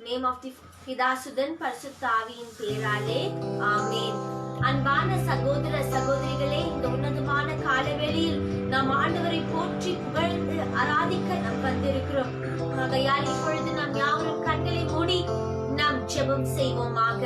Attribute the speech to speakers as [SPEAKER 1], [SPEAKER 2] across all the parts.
[SPEAKER 1] Name of the பிதாசுதன் பரிசுத்த ஆவியின் பேராலே ஆமென். அன்பான சகோதர சகோதரிகளே, இந்த உன்னதமான காலவெளியில் நாம் ஆண்டவரை போற்றி புகழ்ந்து ஆராதிக்க நாம் வந்திருக்கிறோம். ஆகையால் இப்பொழுது நாம் யாவரும் கண்களை மூடி நாம் ஜெபம் செய்வோமாக.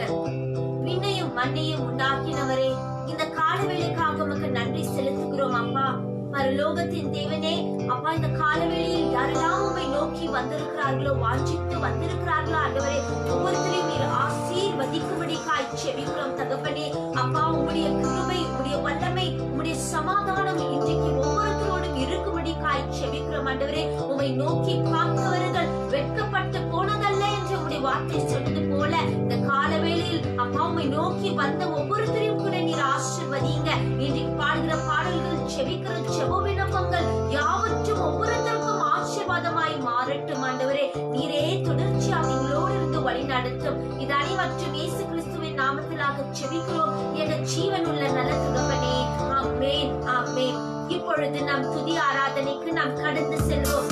[SPEAKER 1] விண்ணையும் மண்ணையும் உண்டாக்கினவரே, இந்த காலவெளிக்காக உமக்கு நன்றி செலுத்துகிறோம் அப்பா. பரலோகத்தின் தேவனே அப்பா, இந்த காலவெளியில் யாரெல்லாம் உம்மை நோக்கி வந்திருக்கிறார்களோ, வாஞ்சித்து வந்திருக்கிறார்களோ ஆண்டவரே, ஒவ்வொருத்தரையும் நீர் ஆசீர்வதிக்கும்படியாய் ஜெபிக்கிறோம் தகப்பனே. அப்பா, உம்முடைய கிருபை, உம்முடைய வல்லமை, உம்முடைய சமாதானம் இன்றைக்கு ஒவ்வொருத்தரோடும் இருக்கும்படியாய் ஜெபிக்கிறோம் ஆண்டவரே. உம்மை நோக்கி பார்த்தவர்கள் வெட்கப்பட்டு போனதல்ல என்று உம்முடைய வார்த்தை சொன்னது போல, இந்த காலவேளையில் அப்பா உம்மை நோக்கி வந்த ஒவ்வொருத்தரையும் கூட நீர் ஆசீர்வதிங்க. இன்றைக்கு பாடுகிற பாடல்கள், ஜெபிக்கிற ஜெப விண்ணப்பங்கள் யாவற்றும் ஒவ்வொருத்தருக்கும் ஆசீர்வாதமாய் மாறட்டும் ஆண்டவரே. நீரே தொடர்ச்சியாக எங்களோடு இருந்து வழி நடத்தும். இது அனைவற்றும் இயேசு கிறிஸ்துவின் நாமத்திலாக ஜெபிக்கிறோம் என்ற ஜீவன் உள்ள நல்ல தகப்பனே. ஆமென், ஆமென். இப்பொழுது நாம் துதி ஆராதனைக்கு நாம் கடந்து செல்வோம்.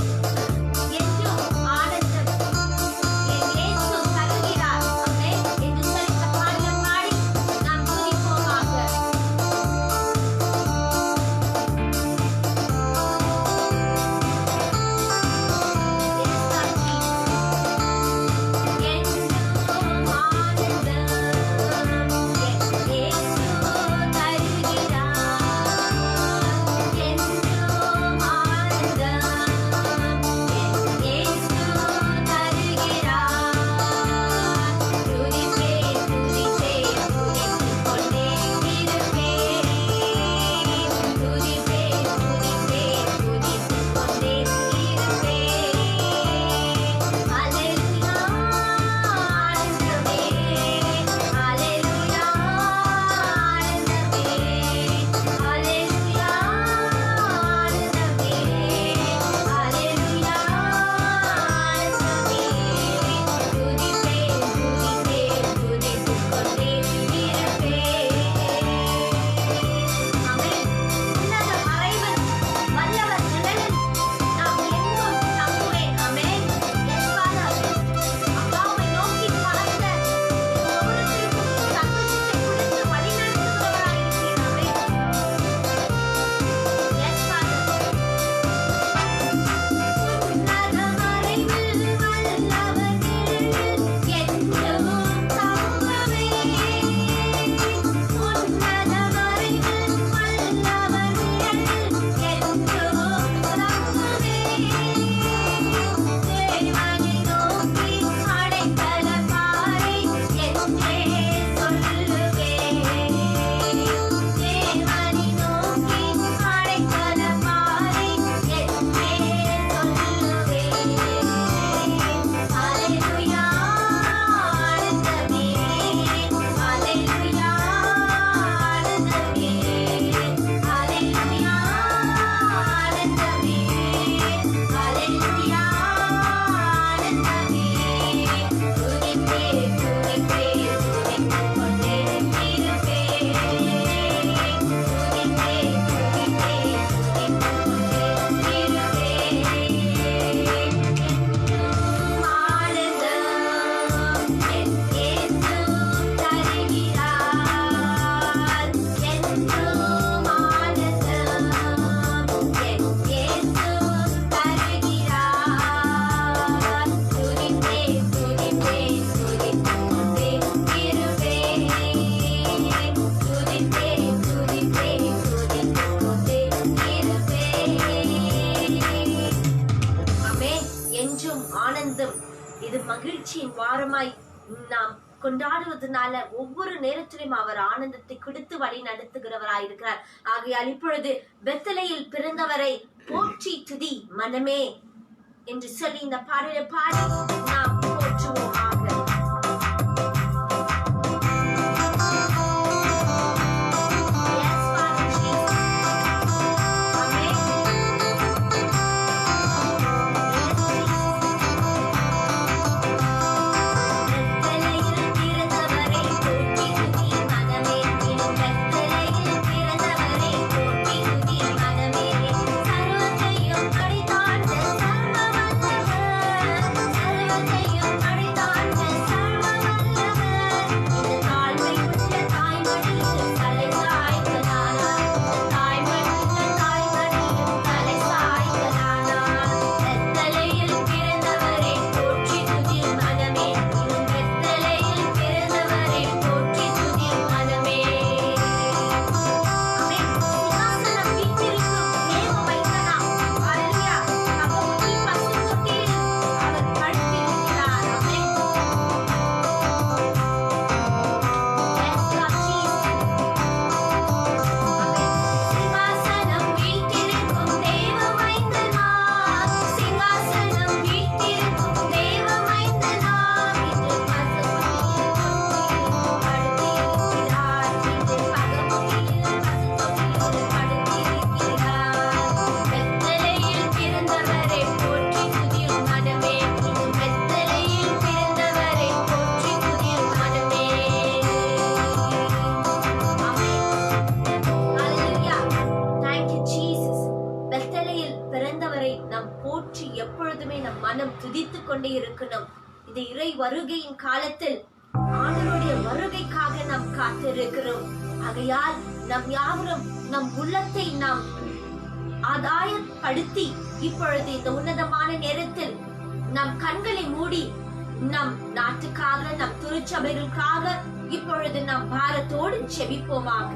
[SPEAKER 1] இது மகிழ்ச்சியின் வாரமாய் நாம் கொண்டாடுவதனால ஒவ்வொரு நேரத்திலும் அவர் ஆனந்தத்தை கொடுத்து வழி நடத்துகிறவராயிருக்கிறார். ஆகையால் இப்பொழுது பெத்தலேயில் பிறந்தவரை போற்றி துதி மனமே என்று சொல்லி இந்த பாடலை பாடி நாம் போற்றுவோமாக.
[SPEAKER 2] சர்வத்தையும்
[SPEAKER 1] சிந்தித்துக் கொண்டே இருக்கணும். இந்த இறை வருகையின் காலத்தில் ஆண்டவருடைய வருகைக்காக நாம் காத்திருக்கிறோம். ஆகையால் நம் யாவரும் நம் உள்ளத்தை நாம் ஆதாயப்படுத்தி இப்பொழுது இந்த உன்னதமான நேரத்தில் நம் கண்களை மூடி நம் நாட்டுக்காக நம் திருச்சபைகளுக்காக இப்பொழுது நாம் பாரத்தோடு செபிப்போமாக.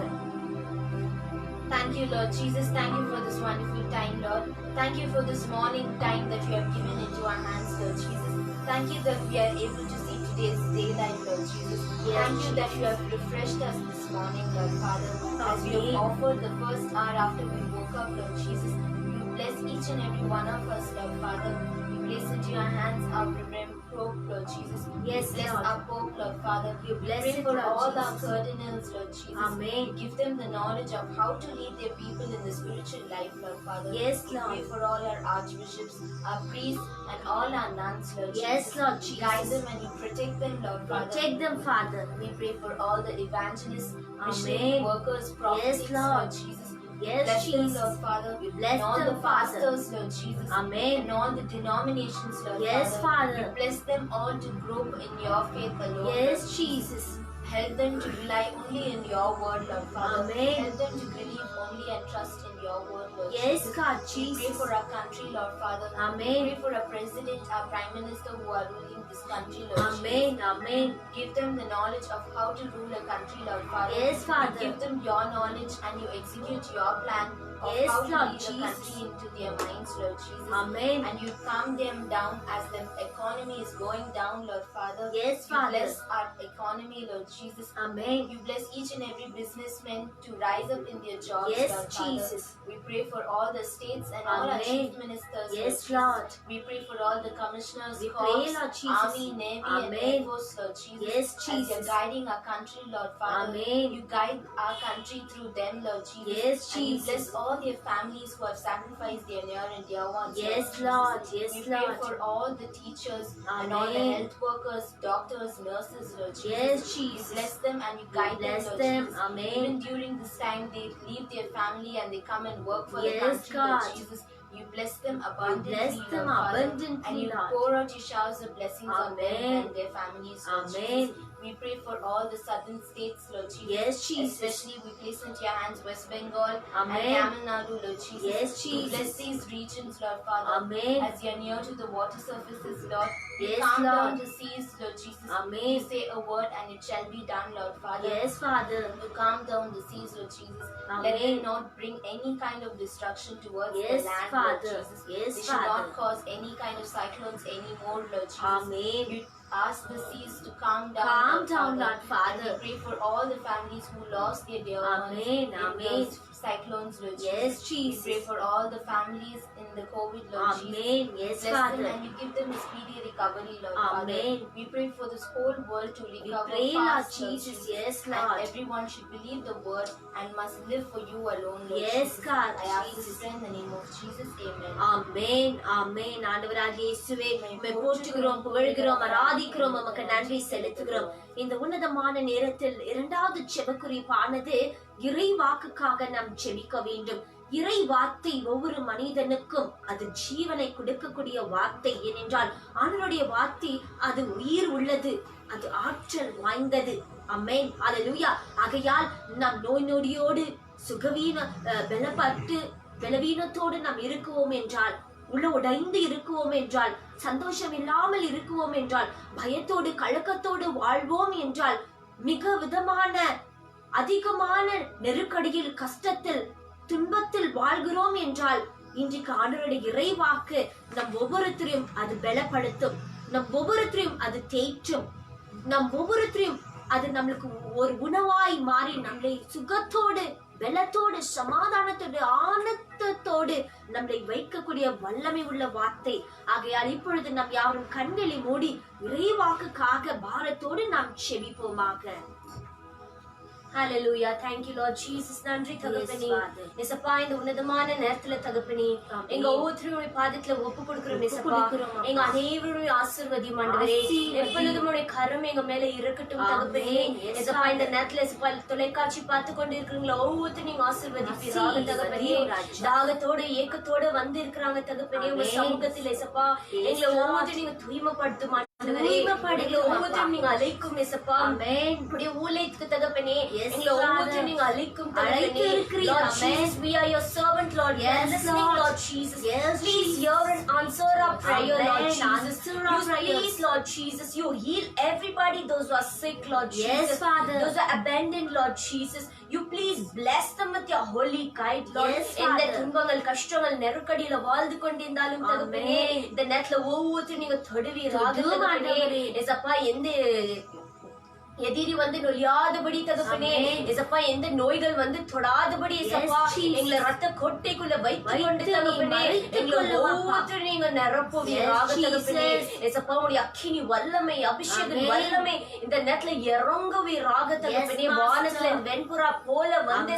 [SPEAKER 2] Thank you, Lord Jesus. Thank you for this wonderful time, Lord. Thank you for this morning time that you have given into our hands, Lord Jesus. Thank you that we are able to see today's daylight, Lord Jesus. Thank you that you have refreshed us this morning, Lord Father. As we have offered the first hour after we woke up, Lord Jesus, you bless each and every one of us, Lord Father. We place into your hands our Reverend Pope, Lord Jesus.
[SPEAKER 1] Yes,
[SPEAKER 2] bless
[SPEAKER 1] Lord.
[SPEAKER 2] our Pope, Lord Father.
[SPEAKER 1] You bless
[SPEAKER 2] pray
[SPEAKER 1] it,
[SPEAKER 2] for
[SPEAKER 1] Lord
[SPEAKER 2] all
[SPEAKER 1] Jesus.
[SPEAKER 2] our cardinals, Lord Jesus.
[SPEAKER 1] Amen.
[SPEAKER 2] Give them the knowledge of how to lead their people in the spiritual life, Lord Father.
[SPEAKER 1] Yes,
[SPEAKER 2] We
[SPEAKER 1] Lord.
[SPEAKER 2] pray for all our archbishops, our priests, and all our nuns, Lord
[SPEAKER 1] Yes,
[SPEAKER 2] Jesus.
[SPEAKER 1] Lord Jesus.
[SPEAKER 2] Guide them and you protect them, Lord Father.
[SPEAKER 1] Protect them, Father.
[SPEAKER 2] We pray for all the evangelists, missionary
[SPEAKER 1] Amen.
[SPEAKER 2] workers, prophets,
[SPEAKER 1] Yes, Lord.
[SPEAKER 2] Lord Jesus.
[SPEAKER 1] Yes,
[SPEAKER 2] Bless them,
[SPEAKER 1] Jesus.
[SPEAKER 2] Lord Father.
[SPEAKER 1] We bless
[SPEAKER 2] and all
[SPEAKER 1] them,
[SPEAKER 2] the
[SPEAKER 1] Father.
[SPEAKER 2] pastors, Lord Jesus.
[SPEAKER 1] Amen.
[SPEAKER 2] And all the denominations, Lord
[SPEAKER 1] Yes, Father.
[SPEAKER 2] You bless them all to grow in your faith alone.
[SPEAKER 1] Yes,
[SPEAKER 2] Lord
[SPEAKER 1] Jesus.
[SPEAKER 2] Help them to rely only in your word, Lord Father.
[SPEAKER 1] Amen.
[SPEAKER 2] Help them to believe only and trust in your word, Lord
[SPEAKER 1] Yes,
[SPEAKER 2] Jesus.
[SPEAKER 1] God,
[SPEAKER 2] We
[SPEAKER 1] Jesus.
[SPEAKER 2] pray for our country, Lord Father.
[SPEAKER 1] Amen.
[SPEAKER 2] We pray for our president, our prime minister who are ruling this country, Lord
[SPEAKER 1] Amen.
[SPEAKER 2] Jesus.
[SPEAKER 1] Amen.
[SPEAKER 2] Give them the knowledge of how to rule a country, Lord Father.
[SPEAKER 1] Yes, Father.
[SPEAKER 2] You give them your knowledge and you execute your plan of
[SPEAKER 1] Yes,
[SPEAKER 2] how to
[SPEAKER 1] Lord
[SPEAKER 2] lead
[SPEAKER 1] Jesus.
[SPEAKER 2] a country into their minds, Lord Jesus.
[SPEAKER 1] Amen.
[SPEAKER 2] And you calm them down as the economy is going down, Lord Father.
[SPEAKER 1] Yes,
[SPEAKER 2] You
[SPEAKER 1] Father.
[SPEAKER 2] bless our economy, Lord Jesus.
[SPEAKER 1] Amen.
[SPEAKER 2] You bless each and every businessman to rise up in their jobs,
[SPEAKER 1] Yes,
[SPEAKER 2] Lord
[SPEAKER 1] Jesus.
[SPEAKER 2] Father. We pray for all the states and all our
[SPEAKER 1] Amen.
[SPEAKER 2] chief ministers,
[SPEAKER 1] Yes,
[SPEAKER 2] Jesus.
[SPEAKER 1] Lord.
[SPEAKER 2] We pray for all the commissioners,
[SPEAKER 1] We
[SPEAKER 2] corps,
[SPEAKER 1] pray, Lord Jesus.
[SPEAKER 2] army, navy, and
[SPEAKER 1] Amen.
[SPEAKER 2] air force, Lord Jesus.
[SPEAKER 1] Yes,
[SPEAKER 2] As
[SPEAKER 1] Jesus.
[SPEAKER 2] you're guiding our country, Lord Father.
[SPEAKER 1] Amen.
[SPEAKER 2] You guide our country through them, Lord Jesus.
[SPEAKER 1] Yes,
[SPEAKER 2] And you
[SPEAKER 1] Jesus.
[SPEAKER 2] bless all their families who have sacrificed their near and dear ones.
[SPEAKER 1] Yes,
[SPEAKER 2] Jesus.
[SPEAKER 1] Lord. Yes,
[SPEAKER 2] We pray
[SPEAKER 1] Lord.
[SPEAKER 2] for all the teachers and all the
[SPEAKER 1] Amen.
[SPEAKER 2] health workers, doctors, nurses, Lord Jesus.
[SPEAKER 1] Yes,
[SPEAKER 2] You
[SPEAKER 1] Jesus.
[SPEAKER 2] bless them and you guide them,
[SPEAKER 1] Bless
[SPEAKER 2] Lord
[SPEAKER 1] them.
[SPEAKER 2] Jesus.
[SPEAKER 1] Amen.
[SPEAKER 2] Even during this time, they leave their family and they come and work for the
[SPEAKER 1] Yes,
[SPEAKER 2] country,
[SPEAKER 1] God.
[SPEAKER 2] Lord Jesus. You bless them abundantly,
[SPEAKER 1] bless them
[SPEAKER 2] Lord Father.
[SPEAKER 1] abundantly,
[SPEAKER 2] And you
[SPEAKER 1] Lord.
[SPEAKER 2] pour out your showers of blessings on them
[SPEAKER 1] Amen.
[SPEAKER 2] and their families, Lord
[SPEAKER 1] Amen.
[SPEAKER 2] Jesus. We pray for all the southern states, Lord Jesus.
[SPEAKER 1] Yes, Jesus.
[SPEAKER 2] Especially we place into your hands West Bengal
[SPEAKER 1] Amen.
[SPEAKER 2] and Tamil Nadu, Lord Jesus.
[SPEAKER 1] Yes,
[SPEAKER 2] You bless
[SPEAKER 1] Jesus.
[SPEAKER 2] these regions, Lord Father.
[SPEAKER 1] Amen.
[SPEAKER 2] As you are near to the water surfaces, Lord. You
[SPEAKER 1] Yes,
[SPEAKER 2] calm
[SPEAKER 1] Lord.
[SPEAKER 2] down the seas, Lord Jesus.
[SPEAKER 1] Amen.
[SPEAKER 2] You say a word and it shall be done, Lord Father.
[SPEAKER 1] Yes, Father.
[SPEAKER 2] You calm down the seas, Lord Jesus.
[SPEAKER 1] Amen.
[SPEAKER 2] Let them not bring any kind of destruction towards
[SPEAKER 1] Yes,
[SPEAKER 2] the land,
[SPEAKER 1] Father.
[SPEAKER 2] Lord Jesus.
[SPEAKER 1] Yes,
[SPEAKER 2] They should
[SPEAKER 1] Father.
[SPEAKER 2] not cause any kind of cyclones anymore, Lord Jesus.
[SPEAKER 1] Amen.
[SPEAKER 2] You ask the seas to calm down,
[SPEAKER 1] Calm down, Lord
[SPEAKER 2] And
[SPEAKER 1] Father.
[SPEAKER 2] we pray for all the families who lost their dear ones
[SPEAKER 1] Amen.
[SPEAKER 2] in
[SPEAKER 1] Amen.
[SPEAKER 2] those cyclones, Lord
[SPEAKER 1] Yes,
[SPEAKER 2] Jesus.
[SPEAKER 1] Jesus.
[SPEAKER 2] We pray for all the families in the COVID, Lord Jesus.
[SPEAKER 1] Amen. Yes,
[SPEAKER 2] Bless them
[SPEAKER 1] Father.
[SPEAKER 2] and you give them a speedy recovery, Lord
[SPEAKER 1] Amen.
[SPEAKER 2] Father. We pray for this whole world to
[SPEAKER 1] We
[SPEAKER 2] recover
[SPEAKER 1] pray, Lord
[SPEAKER 2] fast,
[SPEAKER 1] Jesus. Yes,
[SPEAKER 2] And
[SPEAKER 1] Lord.
[SPEAKER 2] everyone should believe the word and must live for you alone, Lord
[SPEAKER 1] Yes,
[SPEAKER 2] Jesus.
[SPEAKER 1] God,
[SPEAKER 2] I ask this
[SPEAKER 1] Jesus.
[SPEAKER 2] prayer in the name of Jesus. Amen.
[SPEAKER 1] ஆமென் ஆமென். ஆண்டவராகிய இயேசுவே, உம்மை போற்றுகிறோம், புகழ்கிறோம், ஆராதிக்கிறோம், உமக்கு நன்றி செலுத்துகிறோம். இந்த உன்னதமான நேரத்தில் இரண்டாவது ஜெபக்குறிப்பானது இறை வாக்குக்காக நாம் ஜெபிக்க வேண்டும். இறை வார்த்தை ஒவ்வொரு மனிதனுக்கும் அது ஜீவனை கொடுக்கக்கூடிய வார்த்தை. ஏனென்றால் ஆண்டவருடைய வார்த்தை அது உயிர் உள்ளது, அது ஆற்றல் வாய்ந்தது. ஆமென். அல்லேலூயா. ஆகையால் நாம் நோய் நொடியோடு பலவீனத்தோடு நாம் இருக்குவோம் என்றால், உடைந்து இருக்குவோம் என்றால், சந்தோஷம் இல்லாமல் இருக்குவோம் என்றால், பயத்தோடு கலக்கத்தோடு வாழ்வோம் என்றால், மிக விதமான அதிகமான நெருக்கடியில், கஷ்டத்தில், துன்பத்தில் வாழ்கிறோம் என்றால், இன்றைக்கு ஆண்டவருடைய இறைவாக்கு நம் ஒவ்வொருத்தரையும் அது பலப்படுத்தும், நம் ஒவ்வொருத்தரையும் அது தேற்றும், நம் ஒவ்வொருத்தரையும் அது நம்மளுக்கு ஒரு உணவாய் மாறி நம்மளை சுகத்தோடு, பலத்தோடு, சமாதானத்தோடு, ஆனந்தத்தோடு நம்மளை வைக்கக்கூடிய வல்லமை உள்ள வார்த்தை. ஆகையால் இப்பொழுது நாம் யாரும் கண்களை மூடி இறைவாக்குக்காக பாரத்தோடு நாம் செபிப்போமாக. Hallelujah. Thank you, Lord Jesus. நன்றி தகப்பனே. இயேசப்பா, இந்த உன்னதமான நேரத்துல தகப்பனே, எங்க ஒவ்வொருத்தருடைய பாதத்துல ஒப்பு கொடுக்கிறோம் இயேசப்பா. எங்க அனைவரையும் ஆசீர்வதியும் ஆண்டவரே. எப்பொழுதும் உம்முடைய கரம் எங்க மேல இருக்கட்டும் தகப்பனே. இயேசப்பா, இந்த நேரத்துல இயேசப்பா தொலைக்காட்சி பார்த்து கொண்டு இருக்கிறவங்கள ஒவ்வொருத்தரும் நீங்க ஆசீர்வதிப்பீராக தகப்பனே. தாகத்தோட ஏக்கத்தோட வந்து இருக்கிறாங்க தகப்பனே. உங்க சமூகத்தில் இயேசப்பா எங்களை ஒவ்வொருத்தரும் நீங்க தூய்மைப்படுத்தும் ஒவ்வொருத்தரும் நீங்க அழைக்கும் இயேசப்பா. உடைய ஊழியத்துக்கு தகப்பனே எங்களை ஒவ்வொருத்தரும் நீங்க அழைக்கும் தகப்பனே. Lord Jesus, we are your servant, Lord. We are listening, Lord Jesus. Please hear and answer our prayer, Lord Jesus. Please, Lord Jesus, you heal everybody, those who are sick, Lord Jesus. Those who are abandoned, Lord Jesus. You please bless them with your holy guide, Lord. எந்த துன்பங்கள் கஷ்டங்கள் நெருக்கடியில வாழ்ந்து கொண்டிருந்தாலும் தகப்பனே, இந்த நேரத்துல ஒவ்வொருத்தரும் நீங்க தொடுவீராக தகப்பனே. ஏசப்பா, எந்த எதிரி வந்து நொழியாதபடி தகப்பனே, ஏசப்பா எந்த நோய்கள் வந்து தொடாதபடி ஏசப்பா எங்களை ரத்த கொட்டைக்குள்ள வைத்து கொண்டு தகப்பனே எங்களை ஒவ்வொருத்தரும் நீங்க நிரப்புவீராக தகப்பனே. ஏசப்பா, உடைய அக்கினி வல்லமை அபிஷேக வல்லமை இந்த நேரத்துல இறங்குவீராக தகப்பனே. வானத்துல வெண்புறா போல வந்து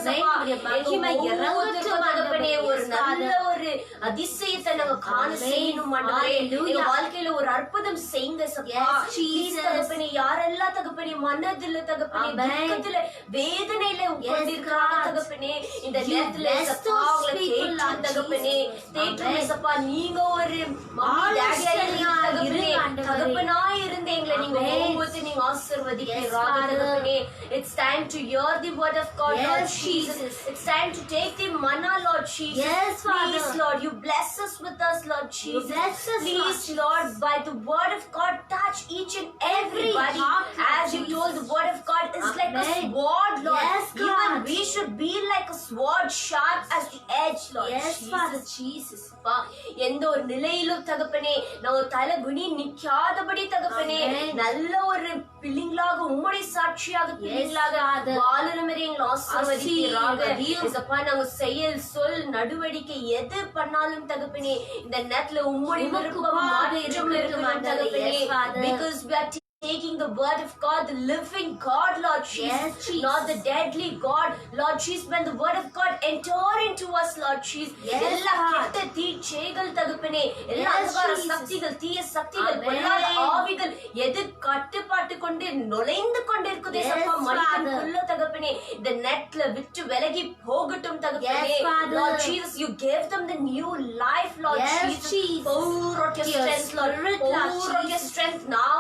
[SPEAKER 1] தகப்பனே ஒரு நல்ல ஒரு அதிசயத்தை நாங்க காண செய்யணும் ஆண்டவரே. எங்க வாழ்க்கையில ஒரு அற்புதம் செய்யுங்க தகப்பனே. யாரெல்லாம் தகப்பனே மனதுல தகப்பனே துக்கத்துல வேதனையில உட்கார்ந்திருக்கிறாங்க தகப்பனே, இந்த நேரத்துல தகப்பனே தேசப்பா நீங்க ஒரு தகப்பனா இருந்து எங்களை நீங்க ஒவ்வொருத்தரும் நீங்க ஆசீர்வதிப்பீராக தகப்பனே. It's time to hear the word of God, Lord Jesus. It's time to take the manna, Lord Jesus. Please, Lord, you bless us with us, Lord Jesus. Please, Lord, by the word of God, touch each and everybody. As you told, the word of God is like a sword, Lord. Even we should be like a sword, sharp as the edge, Lord. Jesus. எந்த ஒரு நிலையிலும் தகப்பனே நாங்க தலை குனி நிக்காதபடி தகப்பனே நல்ல ஒரு பிள்ளைங்களாக உம்முடைய சாட்சியாக பிள்ளைங்களாக வாழுற மாதிரி எங்களை ஆசீர்வதிப்பீராக. நாங்க செயல் சொல் நடவடிக்கை எது பண்ணாலும் தகப்பனே இந்த நேரத்துல உம்முடைய விருப்பம் மாற்றம் இருக்கணும் தகப்பனே. Because we are taking the word of God, the living God, Lord Jesus, not the deadly God, Lord Jesus. When the word of God enter into us, Lord Jesus, எல்லா கெட்ட தீச்சைகள் தகப்பனே, எல்லா அந்தகார சக்திகள் தீய சக்திகள் பொல்லாத ஆவிகள் எது கட்டுப்பாட்டு கொண்டு நுழைந்து கொண்டிருக்குதே சப்பா மனிதனுக்குள்ள தகப்பனே இந்த நெட்ல விட்டு விலகி போகட்டும் தகப்பனே. Lord Jesus, you gave them the new life, Lord Jesus. Pour out your strength, Lord. Pour out your strength now,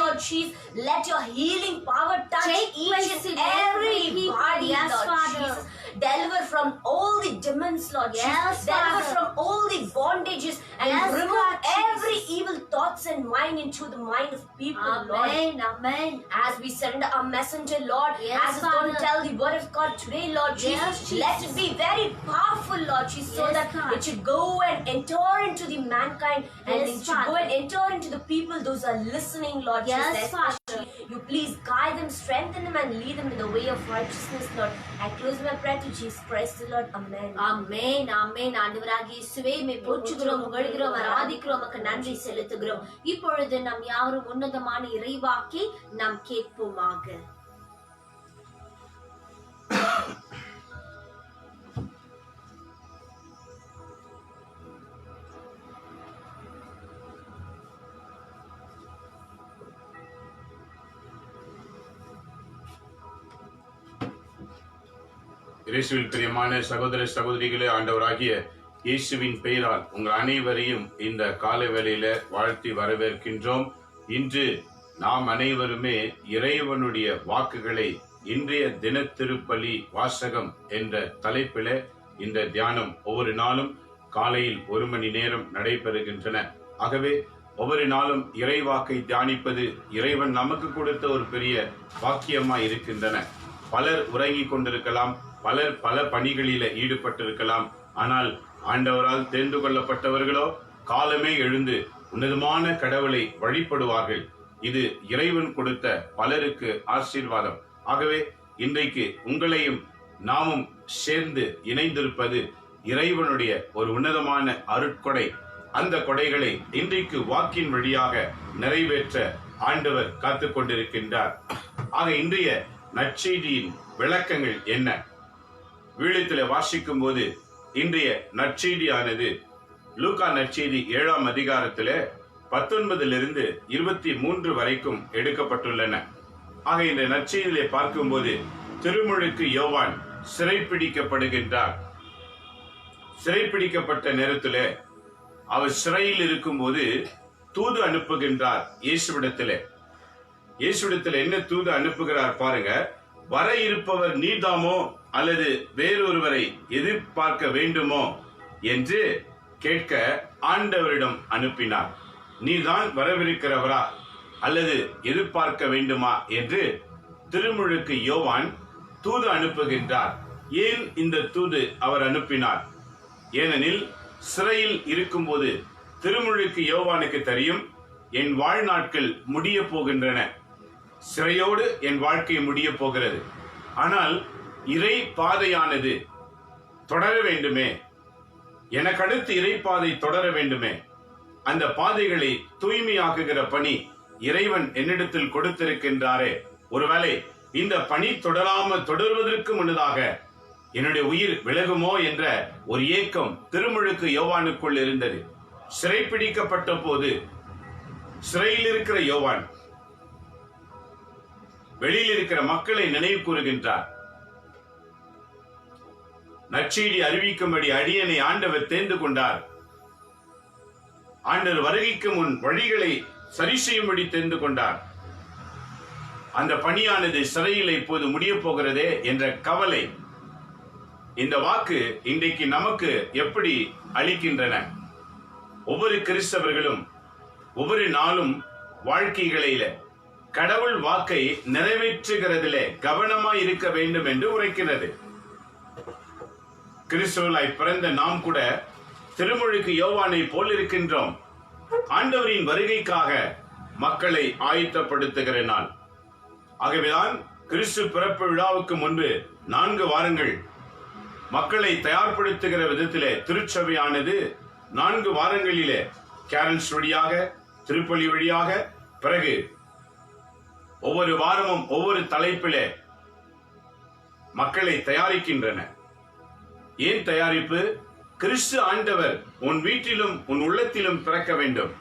[SPEAKER 1] Lord Jesus. Let your healing power touch each and every body, Lord Jesus. Deliver from all the demons, Lord Jesus. Deliver from all the bondages and remove every evil thoughts and mind into the mind of people, Lord. Amen. As we send our messenger, Lord, as it's going to tell the word of God today, Lord Jesus, let it be very powerful, Lord Jesus, so that it should go and enter into the mankind and it should go and enter into the people those are listening, Lord Jesus. You please guide them, strengthen them and lead them in the way of righteousness, Lord. I close my prayer to Jesus Christ, the Lord. Amen. Amen. Amen. ஆண்டவராகிய இயேசுவே மே போற்றுகிறோம், புகழ்கிறோம், ஆராதிக்கிறோம், உமக்கு நன்றி செலுத்துகிறோம். இப்பொழுது நாம் யாவரும் உன்னதமான இறைவாக்கை நாம் கேட்போமாக.
[SPEAKER 3] இயேசுவில் பிரியமான சகோதர சகோதரிகளே, ஆண்டவராகிய இயேசுவின் பெயரால் உங்கள் அனைவரையும் இந்த கால வேளையில வாழ்த்தி வரவேற்கின்றோம். இன்று நாம் அனைவருமே இறைவனுடைய வாக்குகளை இன்றைய தின திருப்பலி வாசகம் என்ற தலைப்பில இந்த தியானம் ஒவ்வொரு நாளும் காலையில் 1 மணி நேரம் நடைபெறுகின்றன. ஆகவே ஒவ்வொரு நாளும் இறைவாக்கை தியானிப்பது இறைவன் நமக்கு கொடுத்த ஒரு பெரிய வாக்கியமாய் இருக்கின்றன. பலர் உறங்கிக் கொண்டிருக்கலாம், பலர் பல பணிகளில ஈடுபட்டிருக்கலாம். ஆனால் ஆண்டவரால் தெரிந்து கொள்ளப்பட்டவர்களோ காலமே எழுந்து உன்னதமான கடவுளை வழிபடுவார்கள். இது இறைவன் கொடுத்த பலருக்கு ஆசீர்வாதம். ஆகவே இன்றைக்கு உங்களையும் நாமும் சேர்ந்து இணைந்திருப்பது இறைவனுடைய ஒரு உன்னதமான அருட்கொடை. அந்த கொடைகளை இன்றைக்கு வாக்கின் வழியாக நிறைவேற்ற ஆண்டவர் காத்துக் கொண்டிருக்கின்றார். ஆக இன்றைய நற்செய்தியின் விளக்கங்கள் என்ன? வீழத்தில் வாசிக்கும் போது இன்றைய நற்செய்தியானது லூக்கா நற்செய்தி 7ஆம் அதிகாரத்திலே 19 23 வரைக்கும் எடுக்கப்பட்டுள்ளன. ஆக இந்த நற்செய்தியிலே பார்க்கும்போது திருமுழுக்கு யோவான் சிறைப்பிடிக்கப்படுகின்றார். சிறைப்பிடிக்கப்பட்ட நேரத்திலே அவர் சிறையில் இருக்கும்போது தூது அனுப்புகின்றார் இயேசுவிடத்திலே. இயேசுவிடத்தில் என்ன தூது அனுப்புகிறார் பாருங்க. வர இருப்பவர் நீதாமோ அல்லது வேறொருவரை எதிர்பார்க்க வேண்டுமோ என்று கேட்க ஆண்டவரிடம் அனுப்பினார். நீதான் வரவிருக்கிறவரா அல்லது எதிர்பார்க்க வேண்டுமா என்று திருமுழுக்கு யோவான் தூது அனுப்புகின்றார். ஏன் இந்த தூது அவர் அனுப்பினார்? ஏனெனில் சிறையில் இருக்கும்போது திருமுழுக்கு யோவானுக்கு தெரியும், என் வாழ்நாட்கள் முடிய போகின்றன, சிறையோடு என் வாழ்க்கை முடிய போகிறது. ஆனால் இறை பாதையானது தொடர வேண்டுமே, எனக்கு அடுத்து இறை பாதை தொடர வேண்டுமே. அந்த பாதைகளை தூய்மையாக்குகிற பணி இறைவன் என்னிடத்தில் கொடுத்திருக்கின்றாரே, ஒருவேளை இந்த பணி தொடர்வதற்கு முன்னதாக என்னுடைய உயிர் விலகுமோ என்ற ஒரு ஏக்கம் திருமுழுக்கு யோவானுக்குள் இருந்தது. சிறைப்பிடிக்கப்பட்ட போது சிறையில் இருக்கிற யோவான் வெளியில் இருக்கிற மக்களை நினைவு கூறுகின்றார். நற்செய்தி அறிவிக்கும்படி அடியனை ஆண்டவர் தேர்ந்து கொண்டார். ஆண்டவர் வருகைக்கு முன் வழிகளை சரி செய்யும்படி தேர்ந்து கொண்டார். அந்த பணியானது சிறையில் இப்போது முடிய போகிறதே என்ற கவலை. இந்த வாக்கு இன்றைக்கு நமக்கு எப்படி அளிக்கின்றன? ஒவ்வொரு கிறிஸ்தவர்களும் ஒவ்வொரு நாளும் வாழ்க்கைகளில கடவுள் வாக்கை நிறைவேற்றுகிறதிலே கவனமாய் இருக்க வேண்டும் என்று உரைக்கிறது. கிறிஸ்தவர்களாய் பிறந்த நாம் கூட திருமுழுக்கு யோவானை போல் இருக்கின்றோம். ஆண்டவரின் வருகைக்காக மக்களை ஆயத்தப்படுத்துகிற நாள். ஆகவேதான் கிறிஸ்து பிறப்பு விழாவுக்கு முன்பு 4 வாரங்கள் மக்களை தயார்படுத்துகிற விதத்திலே திருச்சபையானது 4 வாரங்களிலே கேரல்ஸ் வழியாக, திருப்பலி வழியாக, பிறகு ஒவ்வொரு வாரமும் ஒவ்வொரு தலைப்பிலே மக்களை தயாரிக்கின்றன. ஏன் தயாரிப்பு? கிறிஸ்து ஆண்டவர் உன் வீட்டிலும் உன் உள்ளத்திலும் பிறக்க வேண்டும்.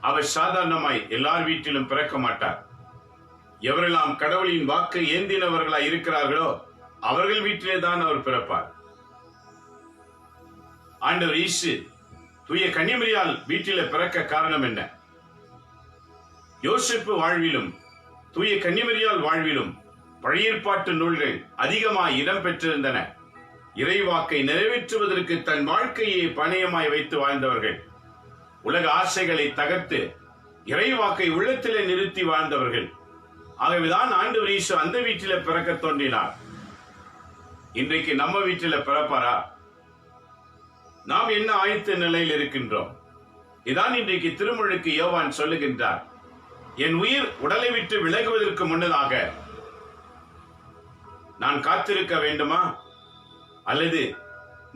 [SPEAKER 3] அவர் சாதாரணமாய் எல்லார் வீட்டிலும் பிறக்க மாட்டார். எவரெல்லாம் கடவுளின் வாக்கை ஏந்தினவர்களாய் இருக்கிறார்களோ அவர்கள் வீட்டிலே தான் அவர் பிறப்பார். ஆண்டவர் இயேசு தூய கன்னிமரியால் வீட்டிலே பிறக்க காரணம் என்ன? யோசேப்பு வாழ்விலும் தூய கன்னிமரியால் வாழ்விலும் பழைய ஏற்பாட்டு நூல்கள் அதிகமாய் இடம் பெற்றிருந்தன. இறைவாக்கை நிறைவேற்றுவதற்கு தன் வாழ்க்கையை பணயமாய் வைத்து வாழ்ந்தவர்கள், உலக ஆசைகளை தகர்த்து இறைவாக்கை உள்ளத்திலே நிறுத்தி வாழ்ந்தவர்கள். ஆகவேதான் ஆண்டவர் இயேசு அந்த வீட்டில பிறக்க தோன்றினார். இன்றைக்கு நம்ம வீட்டில பிறப்பாரா? நாம் என்ன ஆயத்த நிலையில் இருக்கின்றோம்? இதான் இன்றைக்கு திருமுழுக்கு யோவான் சொல்லுகின்றார். என் உயிர் உடலை விட்டு விலகுவதற்கு முன்னதாக நான் காத்திருக்க வேண்டுமா அல்லது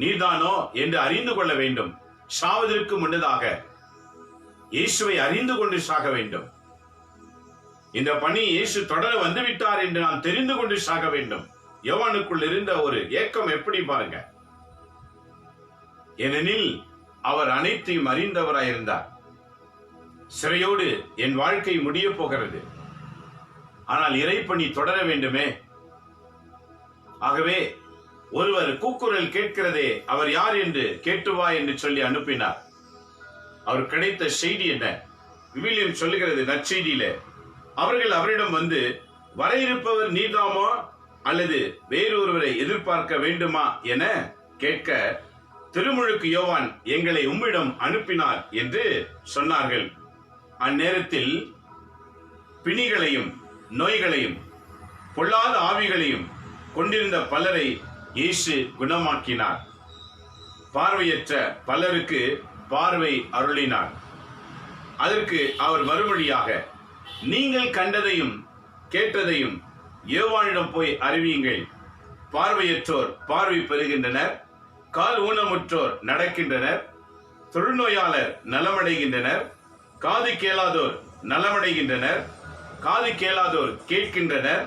[SPEAKER 3] நீதானோ என்று அறிந்து கொள்ள வேண்டும். சாவதற்கு முன்னதாக இயேசுவை அறிந்து கொண்டு சாக வேண்டும். இந்த பணி இயேசு தொடர வந்துவிட்டார் என்று நாம் தெரிந்து கொண்டு சாக வேண்டும். யோவானுக்குள் இருந்த ஒரு ஏக்கம் எப்படி பாருங்க. ஏனெனில் அவர் அனைத்தையும் அறிந்தவராயிருந்தார். சிறையோடு என் வாழ்க்கை முடிய போகிறது, ஆனால் இறைப்பணி தொடர வேண்டுமே. ஆகவே ஒருவர் கூக்குரல் கேட்கிறதே, அவர் யார் என்று கேட்டுவா என்று சொல்லி அனுப்பினார். அவர் கிடைத்த செய்தி என்ன? விவிலியம் சொல்லுகிறது நற்செய்தியில, அவர்கள் அவரிடம் வந்து, வர இருப்பவர் நீதாமோ அல்லது வேறொருவரை எதிர்பார்க்க வேண்டுமா என கேட்க, திருமுழுக்கு யோவான் எங்களை உம்மிடம் அனுப்பினார் என்று சொன்னார்கள். அந்நேரத்தில் பிணிகளையும் நோய்களையும் பொல்லாத ஆவிகளையும் கொண்டிருந்த பலரை இயேசு குணமாக்கினார். பார்வையற்ற பலருக்கு பார்வை அருளினார். அதற்கு அவர் மறுமொழியாக, நீங்கள் கண்டதையும் கேட்டதையும் யோவானிடம் போய் அறிவியுங்கள். பார்வையற்றோர் பார்வை பெறுகின்றனர், கால் ஊனமுற்றோர் நடக்கின்றனர், தொழுநோயாளர் நலமடைகின்றனர், காது கேளாதோர் நலமடைகின்றனர், காது கேளாதோர் கேட்கின்றனர்,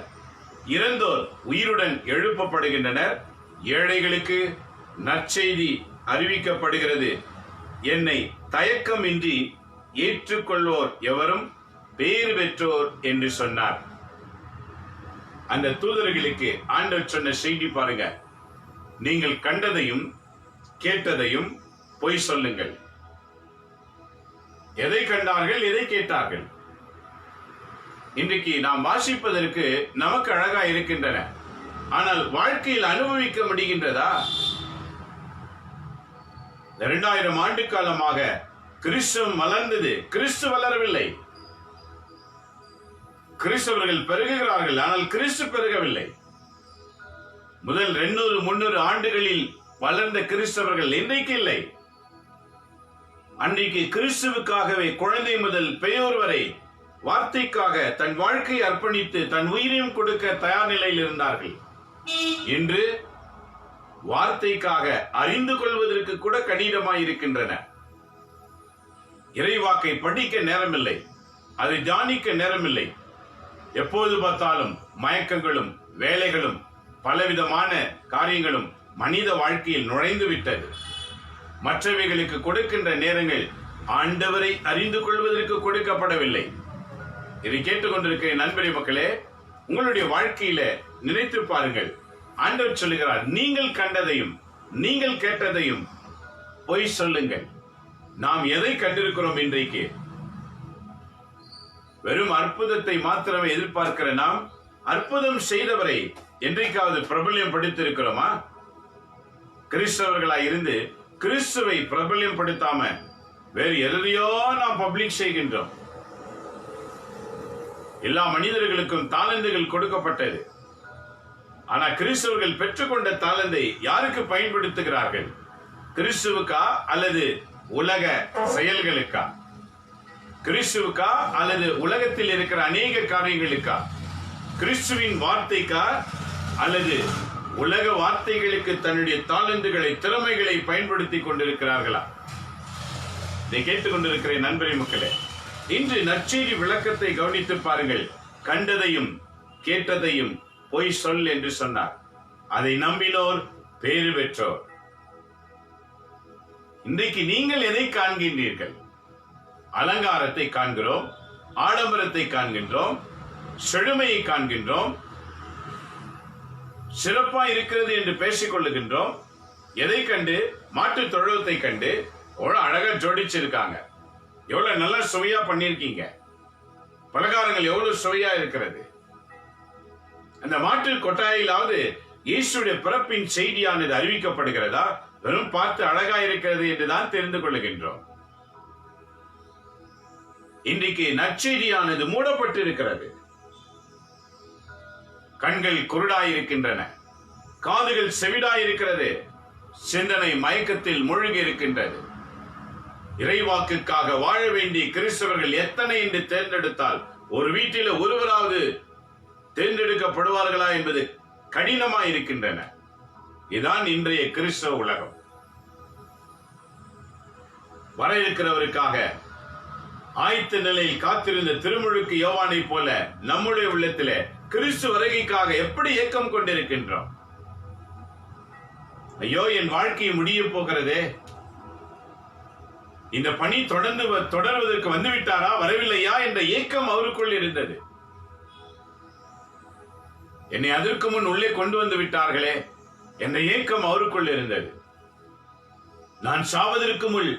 [SPEAKER 3] இறந்தோர் உயிருடன் எழுப்பப்படுகின்றனர், ஏழைகளுக்கு நற்செய்தி அறிவிக்கப்படுகிறது. என்னை தயக்கமின்றி ஏற்றுக்கொள்வோர் எவரும் பேறு பெற்றோர் என்று சொன்னார். அந்த தூதர்களுக்கு ஆண்டவர் சொன்ன செய்தி பாருங்க, நீங்கள் கண்டதையும் கேட்டதையும் பொய் சொல்லுங்கள். எதை கண்டார்கள், எதை கேட்டார்கள்? இன்றைக்கு நாம் வாசிப்பதற்கு நமக்கு அழகா இருக்கின்றன, ஆனால் வாழ்க்கையில் அனுபவிக்க முடிகின்றதா? 2000 ஆண்டு காலமாக கிறிஸ்துவம் வளர்ந்தது, கிறிஸ்து வளரவில்லை. கிறிஸ்தவர்கள் பெருகுகிறார்கள், ஆனால் கிறிஸ்து பெருகவில்லை. முதல் 200-300 ஆண்டுகளில் வளர்ந்த கிறிஸ்தவர்கள் இன்றைக்கு இல்லை. அன்றைக்கு கிறிஸ்துவுக்காகவே குழந்தை முதல் பெயோர் வரை வார்த்தைக்காக தன் வாழ்க்கையை அர்ப்பணித்து தன் உயிரையும் கொடுக்க தயார் நிலையில் இருந்தார்கள். இன்று வார்த்தைக்காக அறிந்து கொள்வதற்கு கூட கடினமாய் இருக்கின்றன. இறைவாக்கை படிக்க நேரமில்லை, அதை தியானிக்க நேரமில்லை. எப்போது பார்த்தாலும் மயக்கங்களும் வேலைகளும் பலவிதமான காரியங்களும் மனித வாழ்க்கையில் நுழைந்து விட்டது. மற்றவைகளுக்கு கொடுக்கின்ற நேரங்கள் ஆண்டவரை அறிந்து கொள்வதற்கு கொடுக்கப்படவில்லை. இதை கேட்டுக்கொண்டிருக்கிற நண்பரே, மக்களே, உங்களுடைய வாழ்க்கையில நினைத்து பாருங்கள். ஆண்டவர் சொல்லுகிறார், நீங்கள் கண்டதையும் நீங்கள் கேட்டதையும் பொய் சொல்லுங்கள். நாம் எதை கண்டிருக்கிறோம்? இன்றைக்கு வெறும் அற்புதத்தை மாத்திரமே எதிர்பார்க்கிற நாம் அற்புதம் செய்தவரை என்றைக்காவது பிரபல்யம் படுத்திருக்கிறோமா? கிறிஸ்தவர்களாய் இருந்து கிறிஸ்துவை பிரபல்யம் படுத்தாம வேறு எதையோ நாம் பப்ளிக் செய்கின்றோம். எல்லா மனிதர்களுக்கும் தாளந்துகள் கொடுக்கப்பட்டது. ஆனா கிறிஸ்தவர்கள் பெற்றுக்கொண்ட தாளந்தை யாருக்கு பயன்படுத்துகிறார்கள்? கிறிஸ்துவுக்கா அல்லது உலக செயல்களுக்கா? கிறிஸ்துவுக்கா அல்லது உலகத்தில் இருக்கிற அநேக காரியங்களுக்கா? கிறிஸ்துவின் வார்த்தைக்கா அல்லது உலக வார்த்தைகளுக்கு தன்னுடைய தாளந்துகளை, திறமைகளை பயன்படுத்தி கொண்டிருக்கிறார்களா? இதை கேட்டுக்கொண்டிருக்கிற நண்பரே, மக்களே, இன்று நற்செய்தி விளக்கத்தை கவனித்து பாருங்கள். கண்டதையும் கேட்டதையும் பொய் சொல் என்று சொன்னார். அதை நம்பினோர் பேறு பெற்றோர். இன்றைக்கு நீங்கள் எதை காண்கின்றீர்கள்? அலங்காரத்தை காண்கிறோம், ஆடம்பரத்தை காண்கின்றோம், செழுமையை காண்கின்றோம், சிறப்பா இருக்கிறது என்று பேசிக் கொள்ளுகின்றோம். எதை கண்டு? மாட்டு தொழுவத்தை கண்டு எவ்வளவு அழகா ஜோடிச்சிருக்காங்க, எவ்வளவு நல்லா சுவையா பண்ணிருக்கீங்க, பலகாரங்கள் எவ்வளவு சுவையா இருக்கிறது. அந்த மாட்டு கொட்டாயிலாவது இயேசுடைய பிறப்பின் செய்தியானது அறிவிக்கப்படுகிறதா? வெறும் பார்த்து அழகா இருக்கிறது என்றுதான் தெரிந்து கொள்ளுகின்றோம். இன்றைக்கு நற்செய்தியானது மூடப்பட்டு இருக்கிறது. கண்கள் குருடாயிருக்கின்றன, காதுகள் செவிடாயிருக்கிறது, சிந்தனை மயக்கத்தில் மூழ்கி இருக்கின்றது. இறைவாக்குக்காக வாழ வேண்டிய கிறிஸ்தவர்கள் எத்தனை என்று தேர்ந்தெடுத்தால் ஒரு வீட்டில் ஒருவராவது தேர்ந்தெடுக்கப்படுவார்களா என்பது கடினமாய் இருக்கின்றன. இதுதான் இன்றைய கிறிஸ்தவ உலகம். வர இருக்கிறவருக்காக ஆயத்த நிலையில் காத்திருந்த திருமுழுக்கு யோவானை போல நம்முடைய உள்ளத்திலே கிறிஸ்து வருகைக்காக எப்படி ஏக்கம் கொண்டிருக்கின்றோம்? ஐயோ, என் வாழ்க்கை முடிய போகிறதே, இந்த பணி தொடர்வதற்கு வந்துவிட்டாரா, வரவில்லையா என்ற ஏக்கம் அவருக்குள் இருந்தது. என்னை அதற்கு முன் உள்ளே கொண்டு வந்து விட்டார்களே என்ற ஏக்கம் அவருக்குள் இருந்தது. நான் சாவதற்கு முன்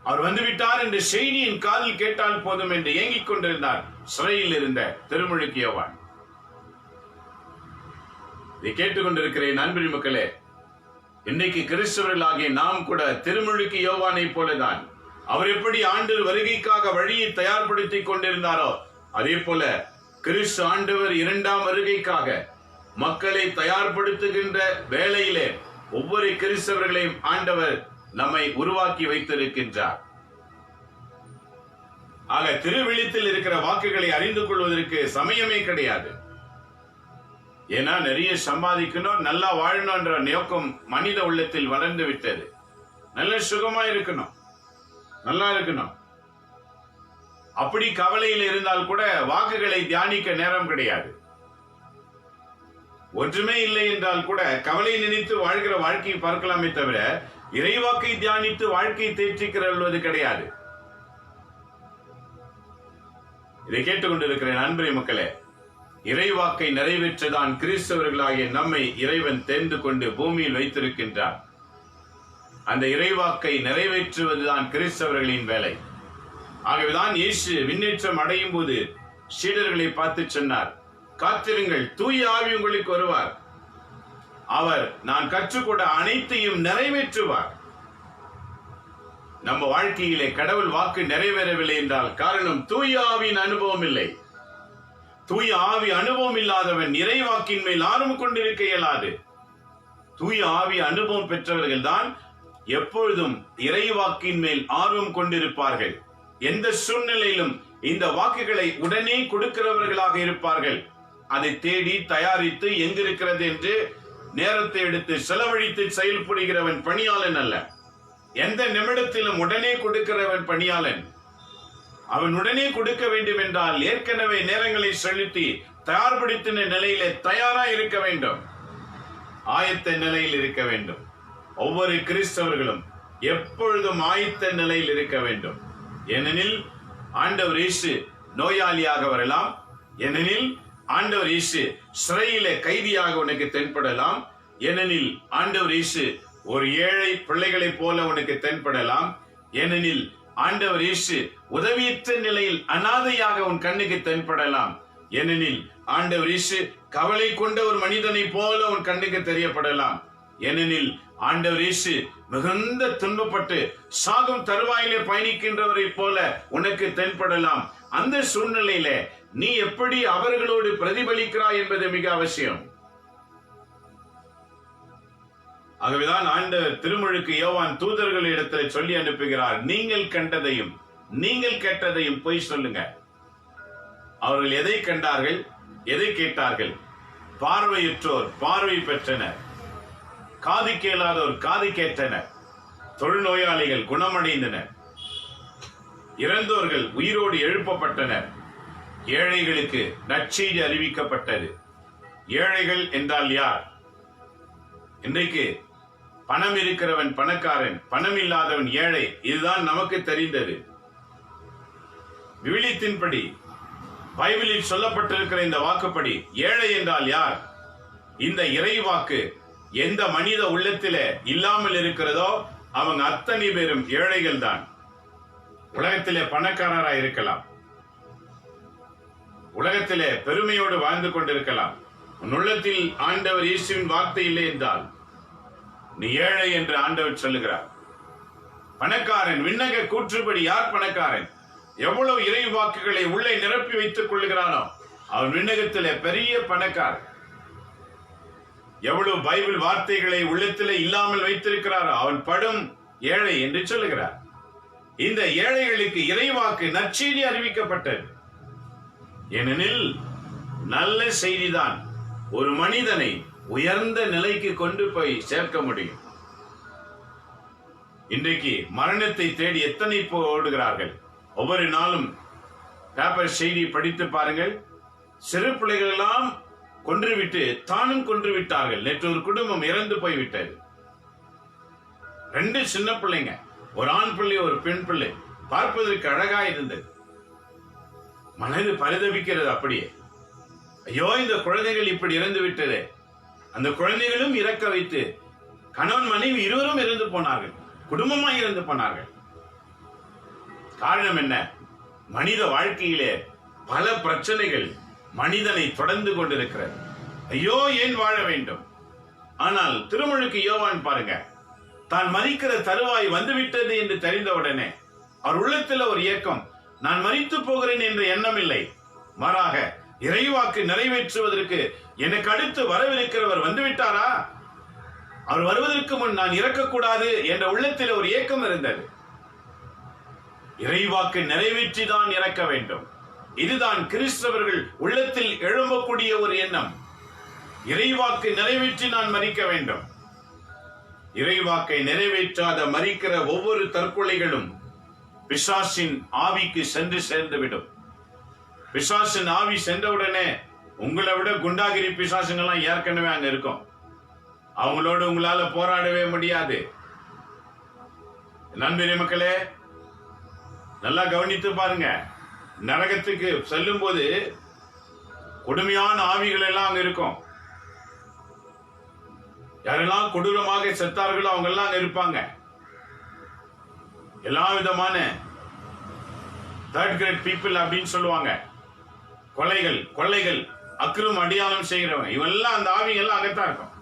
[SPEAKER 3] அவர் வந்துவிட்டார் என்ற செய்தியின் காதில் கேட்டால் போதும் என்று ஏங்கிக் கொண்டிருந்தார் சிறையில் இருந்த திருமுழுக்கு யோவான். இதை கேட்டுக்கொண்டிருக்கிறேன் நண்பரி மக்களே, இன்னைக்கு கிறிஸ்தவர்களாகிய நாம் கூட திருமுழுக்கு யோவானை போலதான். அவர் எப்படி ஆண்டு வருகைக்காக வழியை தயார்படுத்திக் கொண்டிருந்தாரோ அதே போல கிறிஸ்து ஆண்டவர் 2ஆம் வருகைக்காக மக்களை தயார்படுத்துகின்ற வேளையிலே ஒவ்வொரு கிறிஸ்தவர்களையும் ஆண்டவர் நம்மை உருவாக்கி வைத்திருக்கின்றார். ஆக திருவிழித்தில் இருக்கிற வாக்குகளை அறிந்து கொள்வதற்கு சமயமே கிடையாது. ஏன்னா நிறைய சம்பாதிக்கணும், நல்லா வாழணும் என்ற நோக்கம் மனித உள்ளத்தில் வளர்ந்து விட்டது. நல்ல சுகமா இருக்கணும், நல்லா இருக்கணும், அப்படி கவலையில் இருந்தால் கூட வாக்குகளை தியானிக்க நேரம் கிடையாது. ஒன்றுமே இல்லை என்றால் கூட கவலை நினைத்து வாழ்கிற வாழ்க்கையை பார்க்கலாமே தவிர இறைவாக்கை தியானித்து வாழ்க்கையை தேற்றிக்கிறது கிடையாது. இதை கேட்டுக்கொண்டிருக்கிற அன்பரே மக்களே, இறைவாக்கை நிறைவேற்றதான் கிறிஸ்தவர்களாகிய நம்மை இறைவன் தேர்ந்து கொண்டு பூமியில் வைத்திருக்கின்றார். அந்த இறைவாக்கை நிறைவேற்றுவதுதான் கிறிஸ்தவர்களின் வேலை. ஆகவேதான் இயேசு விண்ணேற்றம் அடையும் போது சீடர்களை பார்த்து சொன்னார், காத்திருங்கள், தூய ஆவி உங்களுக்கு வருவார், அவர் நான் கற்றுக்கொண்ட அனைத்தையும் நிறைவேற்றுவார். நம்ம வாழ்க்கையிலே கடவுள் வாக்கு நிறைவேறவில்லை என்றால் காரணம் தூய ஆவியின் அனுபவம் இல்லை. தூய ஆவி அனுபவம் இல்லாதவன் இறைவாக்கின் மேல் ஆர்வம் கொண்டிருக்க இயலாது. தூய ஆவி அனுபவம் பெற்றவர்கள் தான் எப்பொழுதும் இறைவாக்கின் மேல் ஆர்வம் கொண்டிருப்பார்கள். எந்த சூழ்நிலையிலும் இந்த வாக்குகளை உடனே கொடுக்கிறவர்களாக இருப்பார்கள். அதை தேடி தயாரித்து எங்கிருக்கிறது என்று நேரத்தை எடுத்து செலவழித்து செயல்படுகிறவன் பணியாளன் அல்ல. எந்த நிமிடத்திலும் உடனே கொடுக்கிறவன் பணியாளன். அவன் உடனே கொடுக்க வேண்டும் என்றால் ஏற்கனவே நேரங்களை செலுத்தி தயார்படுத்தின நிலையிலே தயாரா இருக்க வேண்டும், ஆயத்த நிலையில் இருக்க வேண்டும். ஒவ்வொரு கிறிஸ்தவர்களும் எப்பொழுதும் ஆயத்த நிலையில் இருக்க வேண்டும். ஏனெனில் ஆண்டவர் இயேசு நோயாளியாக வரலாம், ஏனெனில் ஆண்டவர் இயேசு சிறையிலே கைதியாக உனக்கு தென்படலாம், ஏனெனில் ஆண்டவர் இயேசு ஒரு ஏழை பிள்ளைகளை போல உனக்கு தென்படலாம், ஏனெனில் ஆண்டவர் இயேசு உதவியற்ற நிலையில் அனாதையாக உன் கண்ணுக்கு தென்படலாம், ஏனெனில் ஆண்டவர் இயேசு கவலை கொண்ட ஒரு மனிதனை போல உன் கண்ணுக்கு தெரியப்படலாம், ஏனெனில் ஆண்டவர் இயேசு மிகுந்த துன்பப்பட்டு சாகும் தருவாயிலே பயணிக்கின்றவரை போல உனக்கு தென்படலாம். அந்த சூழ்நிலையில நீ எப்படி அவர்களோடு பிரதிபலிக்கிறாய் என்பது மிக அவசியம். ஆகவேதான் ஆண்டவர் திருமுழுக்கு யோவான் தூதர்களிடத்தில் சொல்லி அனுப்புகிறார், நீங்கள் கண்டதையும் நீங்கள் கேட்டதையும் போய் சொல்லுங்க. அவர்கள் எதை கண்டார்கள், எதை கேட்டார்கள்? பார்வையுற்றோர் பார்வை பெற்றனர், காது கேளாதோர் காது கேட்டனர், தொழுநோயாளிகள் குணமடைந்தனர், இறந்தோர்கள் உயிரோடு எழுப்பப்பட்டனர், ஏழைகளுக்கு நற்செய்தி அறிவிக்கப்பட்டது. ஏழைகள் என்றால் யார்? இன்றைக்கு பணம் இருக்கிறவன் பணக்காரன், பணம் இல்லாதவன் ஏழை, இதுதான் நமக்கு தெரிந்தது. விவிலியத்தின்படி பைபிளில் சொல்லப்பட்டிருக்கிற இந்த வாக்குப்படி ஏழை என்றால் யார்? இந்த இறை வாக்கு எந்த மனித உள்ளத்திலே இல்லாமல் இருக்கிறதோ அவங்க அத்தனை பேரும் ஏழைகள் தான். உலகத்திலே பணக்காரராய் இருக்கலாம், உலகத்திலே பெருமையோடு வாழ்ந்து கொண்டிருக்கலாம், உன் உள்ளத்தில் ஆண்டவர் இயேசுவின் வார்த்தை இல்லை என்றால் நீ ஏழை என்று ஆண்டவர் சொல்லுகிறார். பணக்காரன் விண்ணக கூற்றுப்படி யார் பணக்காரன்? எவ்வளவு இறை வாக்குகளை உள்ளே நிரப்பி வைத்துக் கொள்கிறானோ அவன் விண்ணகத்திலே பெரிய பணக்காரன். எவ்வளவு பைபிள் வார்த்தைகளை உள்ளத்திலே இல்லாமல் வைத்திருக்கிறாரோ அவன் படும் ஏழை என்று சொல்லுகிறார். இந்த ஏழைகளுக்கு இறைவாக்கு நற்செய்தி அறிவிக்கப்பட்டது. ஏனெனில் நல்ல செய்திதான் ஒரு மனிதனை உயர்ந்த நிலைக்கு கொண்டு போய் சேர்க்க முடியும். இன்றைக்கு மரணத்தை தேடி எத்தனை ஓடுகிறார்கள். ஒவ்வொரு நாளும் பேப்பர் செய்தி படித்து பாருங்கள். சிறு பிள்ளைகள் எல்லாம் கொன்றுவிட்டு தானும் கொன்று விட்டார்கள். நேற்று ஒரு குடும்பம் இறந்து போய்விட்டது. 2 சின்ன பிள்ளைங்க, ஒரு ஆண் பிள்ளை ஒரு பெண் பிள்ளை, பார்ப்பதற்கு அழகா இருந்தது. மனது பரிதவிக்கிறது. அப்படியே ஐயோ இந்த குழந்தைகள் இப்படி இறந்து விட்டது. அந்த குழந்தைகளும் இறக்க வைத்து கணவன் மனைவி இருவரும் இறந்து போனார்கள், குடும்பமாய் இறந்து போனார்கள். காரணம் என்ன? மனித வாழ்க்கையிலே பல பிரச்சனைகள் மனிதனை தொடர்ந்து கொண்டிருக்கிறது. ஐயோ ஏன் வாழ வேண்டும்? ஆனால் திருமுழுக்கு யோவான் பாருங்க, தான் மரிக்கிற தருவாய் வந்துவிட்டது என்று தெரிந்தவுடனே அவர் உள்ளத்தில் ஒரு ஏக்கம், நான் மரித்து போகிறேன் என்ற எண்ணம் இல்லை, மாறாக இறைவாக்கு நிறைவேற்றுவதற்கு எனக்கு அடுத்து வரவிருக்கிறவர் வந்துவிட்டாரா, அவர் வருவதற்கு முன் நான் இறக்கக்கூடாது என்ற உள்ளத்தில் ஒரு ஏக்கம் இருந்தது. இறைவாக்கு நிறைவேற்றிதான் இறக்க வேண்டும். இதுதான் கிறிஸ்தவர்கள் உள்ளத்தில் எழும்பக்கூடிய ஒரு எண்ணம். இறைவாக்கு நிறைவேற்றி நான் மரிக்க வேண்டும். இறைவாக்கை நிறைவேற்றாத மரிக்கிற ஒவ்வொரு தற்கொலைகளும் பிசாசின் ஆவிக்கு சென்று சேர்ந்துவிடும். பிசாசின் ஆவி சென்றவுடனே உங்களை விட குண்டாகிரி பிசாசுங்கெல்லாம் ஏற்கனவே அங்க இருக்கும். அவங்களோட உங்களால போராடவே முடியாது. நண்பரே மக்களே, நல்லா கவனித்து பாருங்க. நரகத்துக்கு செல்லும் போது கொடுமையான ஆவிகள் எல்லாம் அங்க இருக்கும். யாரெல்லாம் கொடூரமாக செத்தார்களோ அவங்க எல்லாம் அங்க இருப்பாங்க. எல்லா விதமான தேர்ட் கிரேட் பீப்புள் அப்படின்னு சொல்லுவாங்க. கொள்ளைகள் அக்கிரம் அடியாளம் செய்கிறவங்க, இவெல்லாம் அந்த ஆவிகள்லாம் அங்கத்தான் இருக்கும்.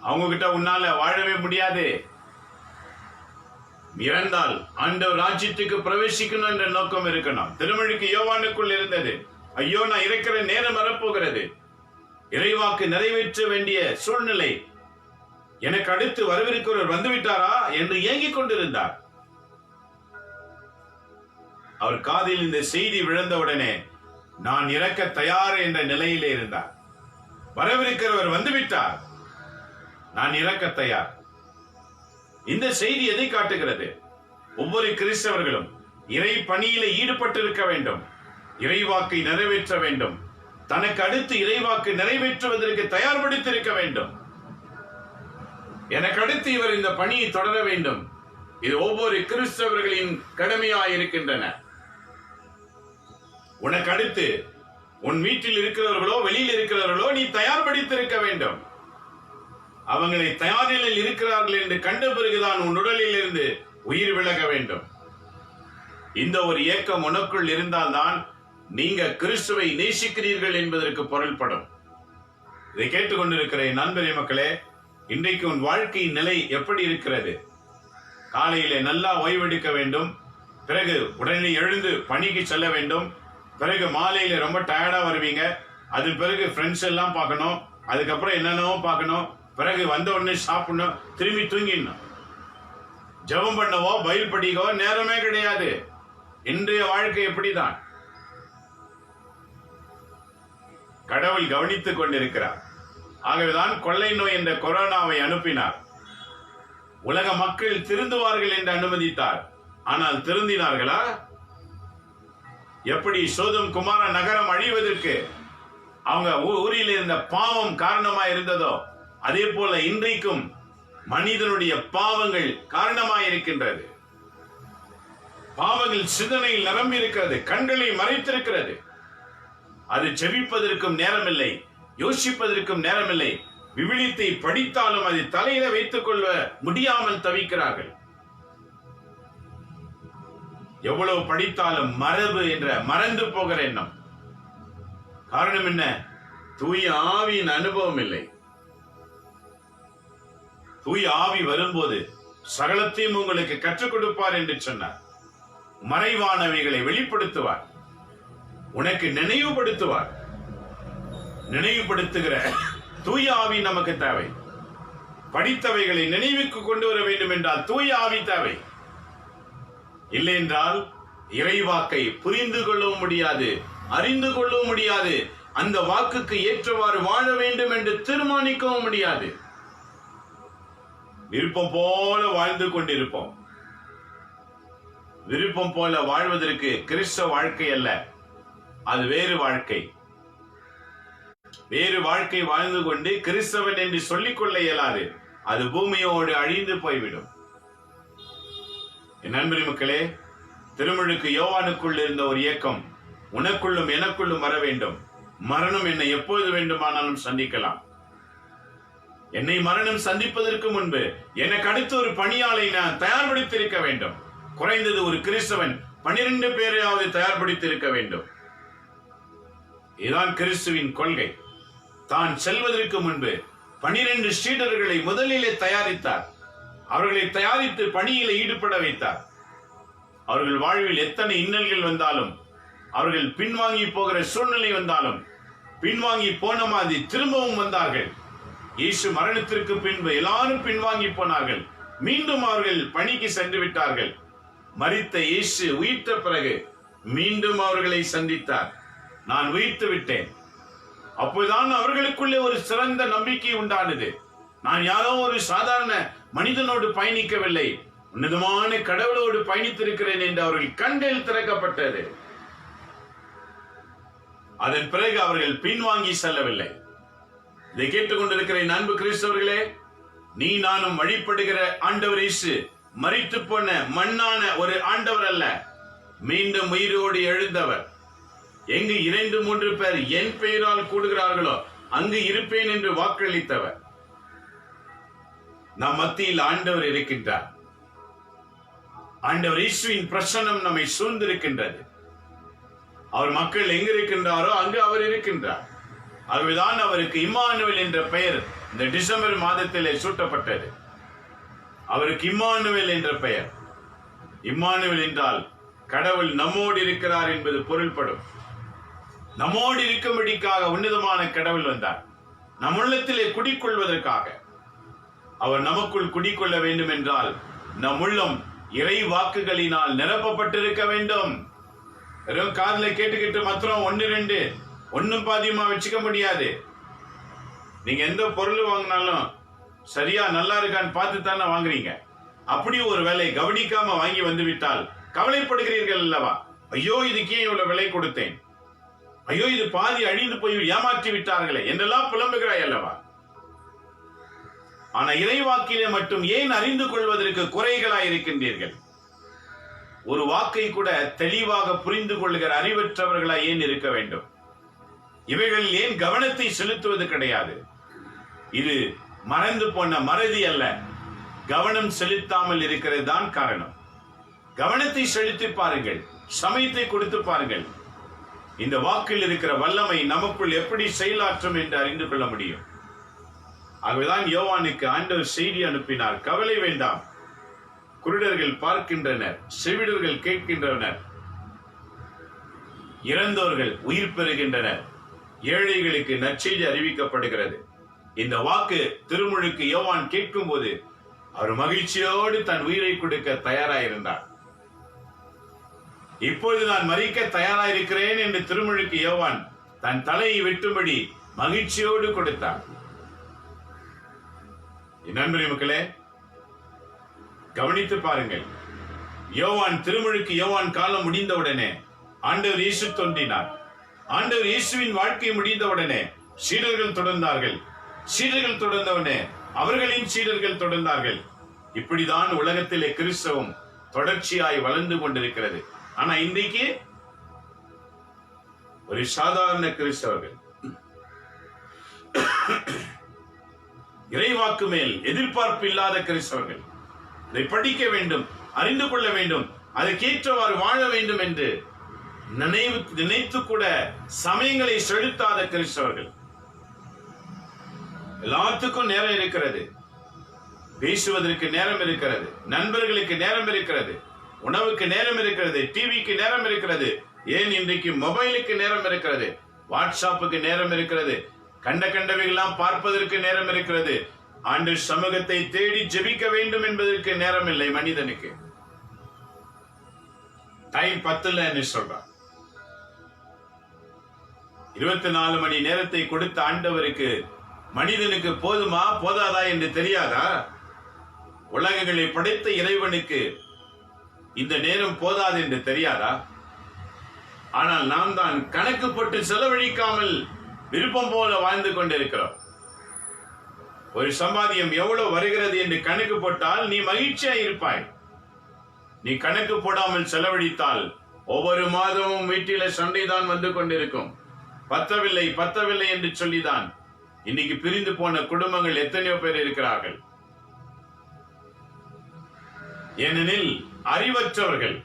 [SPEAKER 3] அவங்க கிட்ட உன்னால வாழவே முடியாது. இறந்தால் ஆண்டவர் ராஜ்யத்துக்கு பிரவேசிக்கணும் என்ற நோக்கம் இருக்கணும். திருமழுக்கு யோவானுக்குள் இருந்தது, ஐயோ நான் இறக்கிற நேரம் வரப்போகிறது, இறைவாக்கு நிறைவேற்ற வேண்டிய சூழ்நிலை, எனக்கு அடுத்து வரவிருக்கிறவர் வந்துவிட்டாரா என்று ஏங்கிக் கொண்டிருந்தார். அவர் காதில் இந்த செய்தி விழுந்தவுடனே நான் இறக்க தயார் என்ற நிலையிலே இருந்தார். வரவிருக்கிறவர் வந்துவிட்டார், நான் இறக்க தயார். இந்த செய்தி எதை காட்டுகிறது? ஒவ்வொரு கிறிஸ்தவர்களும் இறை பணியில ஈடுபட்டிருக்க வேண்டும், இறைவாக்கை நிறைவேற்ற வேண்டும், தனக்கு அடுத்து இறைவாக்கு நிறைவேற்றுவதற்கு தயார்படுத்தியிருக்க வேண்டும். எனக்கு அடுத்து இவர் இந்த பணியை தொடர வேண்டும். இது ஒவ்வொரு கிறிஸ்தவர்களின் கடமையாயிருக்கின்றன. உனக்கு அடுத்து உன் வீட்டில் இருக்கிறவர்களோ வெளியில் இருக்கிறவர்களோ நீ தயார்படுத்தியிருக்க வேண்டும். அவங்களை தயார் நிலையில் இருக்கிறார்கள் என்று கண்ட பிறகுதான் உன் உடலில் இருந்து உயிர் விலக வேண்டும். இந்த ஒரு ஏக்கம் உனக்குள் இருந்தால்தான் நீங்க கிறிஸ்துவை நேசிக்கிறீர்கள் என்பதற்கு பொருள்படும். இதை கேட்டுக்கொண்டிருக்கிற நண்பரே மக்களே, இன்றைக்கு உன் வாழ்க்கையின் நிலை எப்படி இருக்கிறது? காலையிலே நல்லா ஓய்வெடுக்க வேண்டும், பிறகு உடனே எழுந்து பணிக்கு செல்ல வேண்டும், பிறகு மாலையில ரொம்ப டயர்டா வருவீங்க, அது பிறகு ஃப்ரெண்ட்ஸ் எல்லாம் பார்க்கணும், அதுக்கப்புறம் என்னென்னவோ பார்க்கணும், பிறகு வந்த உடனே சாப்பிடணும், திரும்பி தூங்கிடணும். ஜெபம் பண்ணவோ பைபிள் படிக்கவோ நேரமே கிடையாது. இன்றைய வாழ்க்கை எப்படிதான்? கடவுள் கவனித்துக் கொண்டிருக்கிறார். ஆகவேதான் கொள்ளை நோய் என்ற கொரோனாவை அனுப்பினார். உலக மக்கள் திருந்துவார்கள் என்று அனுமதித்தார். ஆனால் திருந்தினார்களா? எப்படி சோதம் குமார நகரம் அழிவதற்கு அவங்க ஊரில் இருந்த பாவம் காரணமா இருந்ததோ, அதே போல இன்றைக்கும் மனிதனுடைய பாவங்கள் காரணமாயிருக்கின்றது. பாவங்கள் சிந்தனையில் நிரம்பி இருக்கிறது, கண்களை மறைத்திருக்கிறது. அது செவிப்பதற்கும் நேரமில்லை, யோசிப்பதற்கும் நேரமில்லை. விவிலியத்தை படித்தாலும் அதை தலையில வைத்துக் கொள்ள முடியாமல் தவிக்கிறார்கள். எவ்வளவு படித்தாலும் மரபு என்ற மறந்து போகிற எண்ணம். காரணம் என்ன? தூய ஆவியின் அனுபவம் இல்லை. தூய ஆவி வரும்போது சகலத்தையும் உங்களுக்கு கற்றுக் கொடுப்பார் என்று சொன்னார். மறைவானவைகளை வெளிப்படுத்துவார், உனக்கு நினைவுபடுத்துவார். நினைவுபடுத்துகிற தூய ஆவி நமக்கு தேவை. படித்தவைகளை நினைவுக்கு கொண்டு வர வேண்டும் என்றால் தூய ஆவி தேவை. இல்லை என்றால் இறைவாக்கை புரிந்து கொள்ளவும் முடியாது, அறிந்து கொள்ளவும் முடியாது, அந்த வாக்குக்கு ஏற்றவாறு வாழ வேண்டும் என்று தீர்மானிக்கவும் முடியாது. விருப்பம் போல வாழ்ந்து கொண்டிருப்போம். விருப்பம் போல வாழ்வதற்கு கிறிஸ்தவ வாழ்க்கை அல்ல, அது வேறு வாழ்க்கை. வேறு வாழ்க்கை வாழ்ந்து கொண்டு கிறிஸ்தவன் என்று சொல்லிக் கொள்ள இயலாது. அது பூமியோடு அழிந்து போய்விடும். என் நண்பரி மக்களே, திருமுழுக்கு யோவானுக்குள் இருந்த ஒரு இயக்கம் உனக்குள்ளும் எனக்குள்ளும் வர வேண்டும். மரணம் என்னை எப்போது வேண்டுமானாலும் சந்திக்கலாம். என்னை மரணம் சந்திப்பதற்கு முன்பு எனக்கு அடுத்த ஒரு பணியாளை நான் தயார்படுத்தியிருக்க வேண்டும். குறைந்தது ஒரு கிறிஸ்தவன் 12 பேரையாவது தயார்படுத்தியிருக்க வேண்டும். இதுதான் கிறிஸ்துவின் கொள்கை. தான் செல்வதற்கு முன்பு 12 சீடர்களை முதலிலே தயாரித்தார். அவர்களை தயாரித்து பணியில ஈடுபட வைத்தார். அவர்கள் வாழ்வில் எத்தனை இன்னல்கள் வந்தாலும், அவர்கள் பின்வாங்கி போகிற சூழ்நிலை வந்தாலும், பின்வாங்கி போன மாதிரி திரும்பவும் வந்தார்கள். இயேசு மரணத்திற்கு பின்பு எல்லாரும் பின்வாங்கி போனார்கள். மீண்டும் அவர்கள் பணிக்கு சென்று விட்டார்கள். மரித்த இயேசு உயிர்த்த பிறகு மீண்டும் அவர்களை சந்தித்தார். நான் உயிர்த்து விட்டேன். அப்போதுதான் அவர்களுக்குள்ளே ஒரு சிறந்த நம்பிக்கை உண்டானது. நான் யாரோ ஒரு சாதாரண மனிதனோடு பயணிக்கவில்லை, உன்னதமான கடவுளோடு பயணித்திருக்கிறேன் என்று அவர்கள் கண்கள் திறக்கப்பட்டது. அதன் பிறகு அவர்கள் பின்வாங்கி செல்லவில்லை. இதை கேட்டுக்கொண்டிருக்கிற என் அன்பு கிறிஸ்தவர்களே, நீ நானும் வழிபடுகிற ஆண்டவர் இயேசு மரித்து போன மண்ணான ஒரு ஆண்டவர் அல்ல, மீண்டும் உயிரோடு எழுந்தவர். எங்கு 2-3 பேர் என் பெயரால் கூடுகிறார்களோ அங்கு இருப்பேன் என்று வாக்களித்தவர். நம் மத்தியில் ஆண்டவர் இருக்கின்றார். ஆண்டவர் இயேசுவின் பிரசன்னம் நம்மை சூழ்ந்திருக்கின்றது. அவர் மக்கள் எங்கு இருக்கின்றாரோ அங்கு அவர் இருக்கின்றார். ஆகவேதான் அவருக்கு இம்மானுவேல் என்ற பெயர் இந்த டிசம்பர் மாதத்திலே சூட்டப்பட்டது. அவருக்கு இம்மானுவேல் என்ற பெயர். இம்மானுவேல் என்றால் கடவுள் நம்மோடு இருக்கிறார் என்பது பொருள்படும். நம்மோடு இருக்கும்படிக்காக உன்னதமான கடவுள் வந்தார். நம் உள்ளத்திலே குடிக்கொள்வதற்காக. அவர் நமக்குள் குடிக்கொள்ள வேண்டும் என்றால் நம் உள்ளம் இறை வாக்குகளினால் நிரப்பப்பட்டிருக்க வேண்டும். வெறும் காதுல கேட்டுக்கிட்டு மாத்திரம் 1-2 ஒன்னும் பாதியமா வச்சுக்க முடியாது. நீங்க எந்த பொருள் வாங்கினாலும் சரியா நல்லா இருக்கான்னு பார்த்து தானே வாங்குறீங்க. அப்படி ஒரு வேலை கவனிக்காம வாங்கி வந்து விட்டால் கவலைப்படுகிறீர்கள் அல்லவா? ஐயோ, இதுக்கு ஏன் இவ்வளவு விலை கொடுத்தேன், ஐயோ இது பாதி அழிந்து போய் ஏமாற்றி விட்டார்களே என்றெல்லாம் புலம்புகிறாய் அல்லவா? ஆனா இறைவாக்கிலே மட்டும் ஏன் அறிந்து கொள்வதற்கு குறைகளாய் இருக்கின்றீர்கள்? ஒரு வாக்கை கூட தெளிவாக புரிந்து கொள்ளுகிற அறிவற்றவர்களாய் ஏன் இருக்க வேண்டும்? இவைகள் ஏன் கவனத்தை செலுத்துவது கிடையாது? இது மறந்து போன மறதி அல்ல, கவனம் செலுத்தாமல் இருக்கிறது தான் காரணம். கவனத்தை செலுத்தி பாருங்கள், சமயத்தை கொடுத்து பாருங்கள். இந்த வாக்கில் இருக்கிற வல்லமை நமக்குள் எப்படி செயலாற்றும் என்று அறிந்து கொள்ள முடியும். ஆகவேதான் யோவானுக்கு ஆண்டவர் செய்தி அனுப்பினார், கவலை வேண்டாம், குருடர்கள் பார்க்கின்றனர், செவிடர்கள் கேட்கின்றனர், இறந்தோர்கள் உயிர் பெறுகின்றனர், ஏழைகளுக்கு நற்செய்தி அறிவிக்கப்படுகிறது. இந்த வாக்கு திருமுழுக்கு யோவான் கேட்கும் போது அவர் மகிழ்ச்சியோடு தன் உயிரை கொடுக்க தயாராயிருந்தார். இப்பொழுது நான் மரிக்க தயாராயிருக்கிறேன் என்று திருமுழுக்கு யோவான் தன் தலையை வெட்டும்படி மகிழ்ச்சியோடு கொடுத்தார். நண்பரே மக்களே, கவனித்து பாருங்கள். யோவான் திருமுழுக்கு யோவான் காலம் முடிந்தவுடனே ஆண்டவர் இயேசு தோன்றினார். ஆண்டவர் இயேசுவின் வாழ்க்கை முடிந்தவுடனே சீடர்கள் தொடர்ந்தார்கள். சீடர்கள் தொடர்ந்தவுடனே அவர்களின் சீடர்கள் தொடர்ந்தார்கள். இப்படிதான் உலகத்திலே கிறிஸ்தவம் தொடர்ச்சியாய் வளர்ந்து கொண்டிருக்கிறது. ஆனா இன்றைக்கு ஒரு சாதாரண கிறிஸ்தவர்கள் இறைவாக்கு மேல் எதிர்பார்ப்பு இல்லாத கிறிஸ்தவர்கள் இதை படிக்க வேண்டும், அறிந்து கொள்ள வேண்டும், அதற்கேற்றவாறு வாழ வேண்டும் என்று நினைத்து கூட சமயங்களை செலுத்தாத கிறிஸ்தவர்கள். எல்லாத்துக்கும் நேரம் இருக்கிறது, பேசுவதற்கு நேரம் இருக்கிறது, நண்பர்களுக்கு நேரம் இருக்கிறது, உணவுக்கு நேரம் இருக்கிறது, டிவிக்கு நேரம் இருக்கிறது, ஏன் இன்றைக்கு மொபைலுக்கு நேரம் இருக்கிறது, வாட்ஸ்அப்புக்கு நேரம் இருக்கிறது, கண்டவைகள்லாம் பார்ப்பதற்கு நேரம் இருக்கிறது. ஆண்டவர் சமூகத்தை தேடி ஜெபிக்க வேண்டும் என்பதற்கு நேரம் இல்லை மனிதனுக்கு. டைம் 10 சொல்றான். 24 மணி நேரத்தை கொடுத்த ஆண்டவருக்கு மனிதனுக்கு போதுமா போதாதா என்று தெரியாதா? உலகங்களை படைத்த இறைவனுக்கு இந்த நேரம் போதாது என்று தெரியாதா? ஆனால் நாம் தான் கணக்கு போட்டு செலவழிக்காமல் விருப்பம் போல வாழ்ந்து கொண்டிருக்கிறோம். ஒரு சம்பாத்தியம் எவ்வளவு வருகிறது என்று கணக்கு போட்டால் நீ மகிழ்ச்சியா இருப்பாய். நீ கணக்கு போடாமல் செலவழித்தால் ஒவ்வொரு மாதமும் வீட்டில சண்டைதான் வந்து கொண்டிருக்கும். பத்தவில்லை என்று சொல்லிதான் இன்னைக்கு பிரிந்து போன குடும்பங்கள் எத்தனையோ பேர் இருக்கிறார்கள். ஏனெனில் அறிவற்றவர்கள்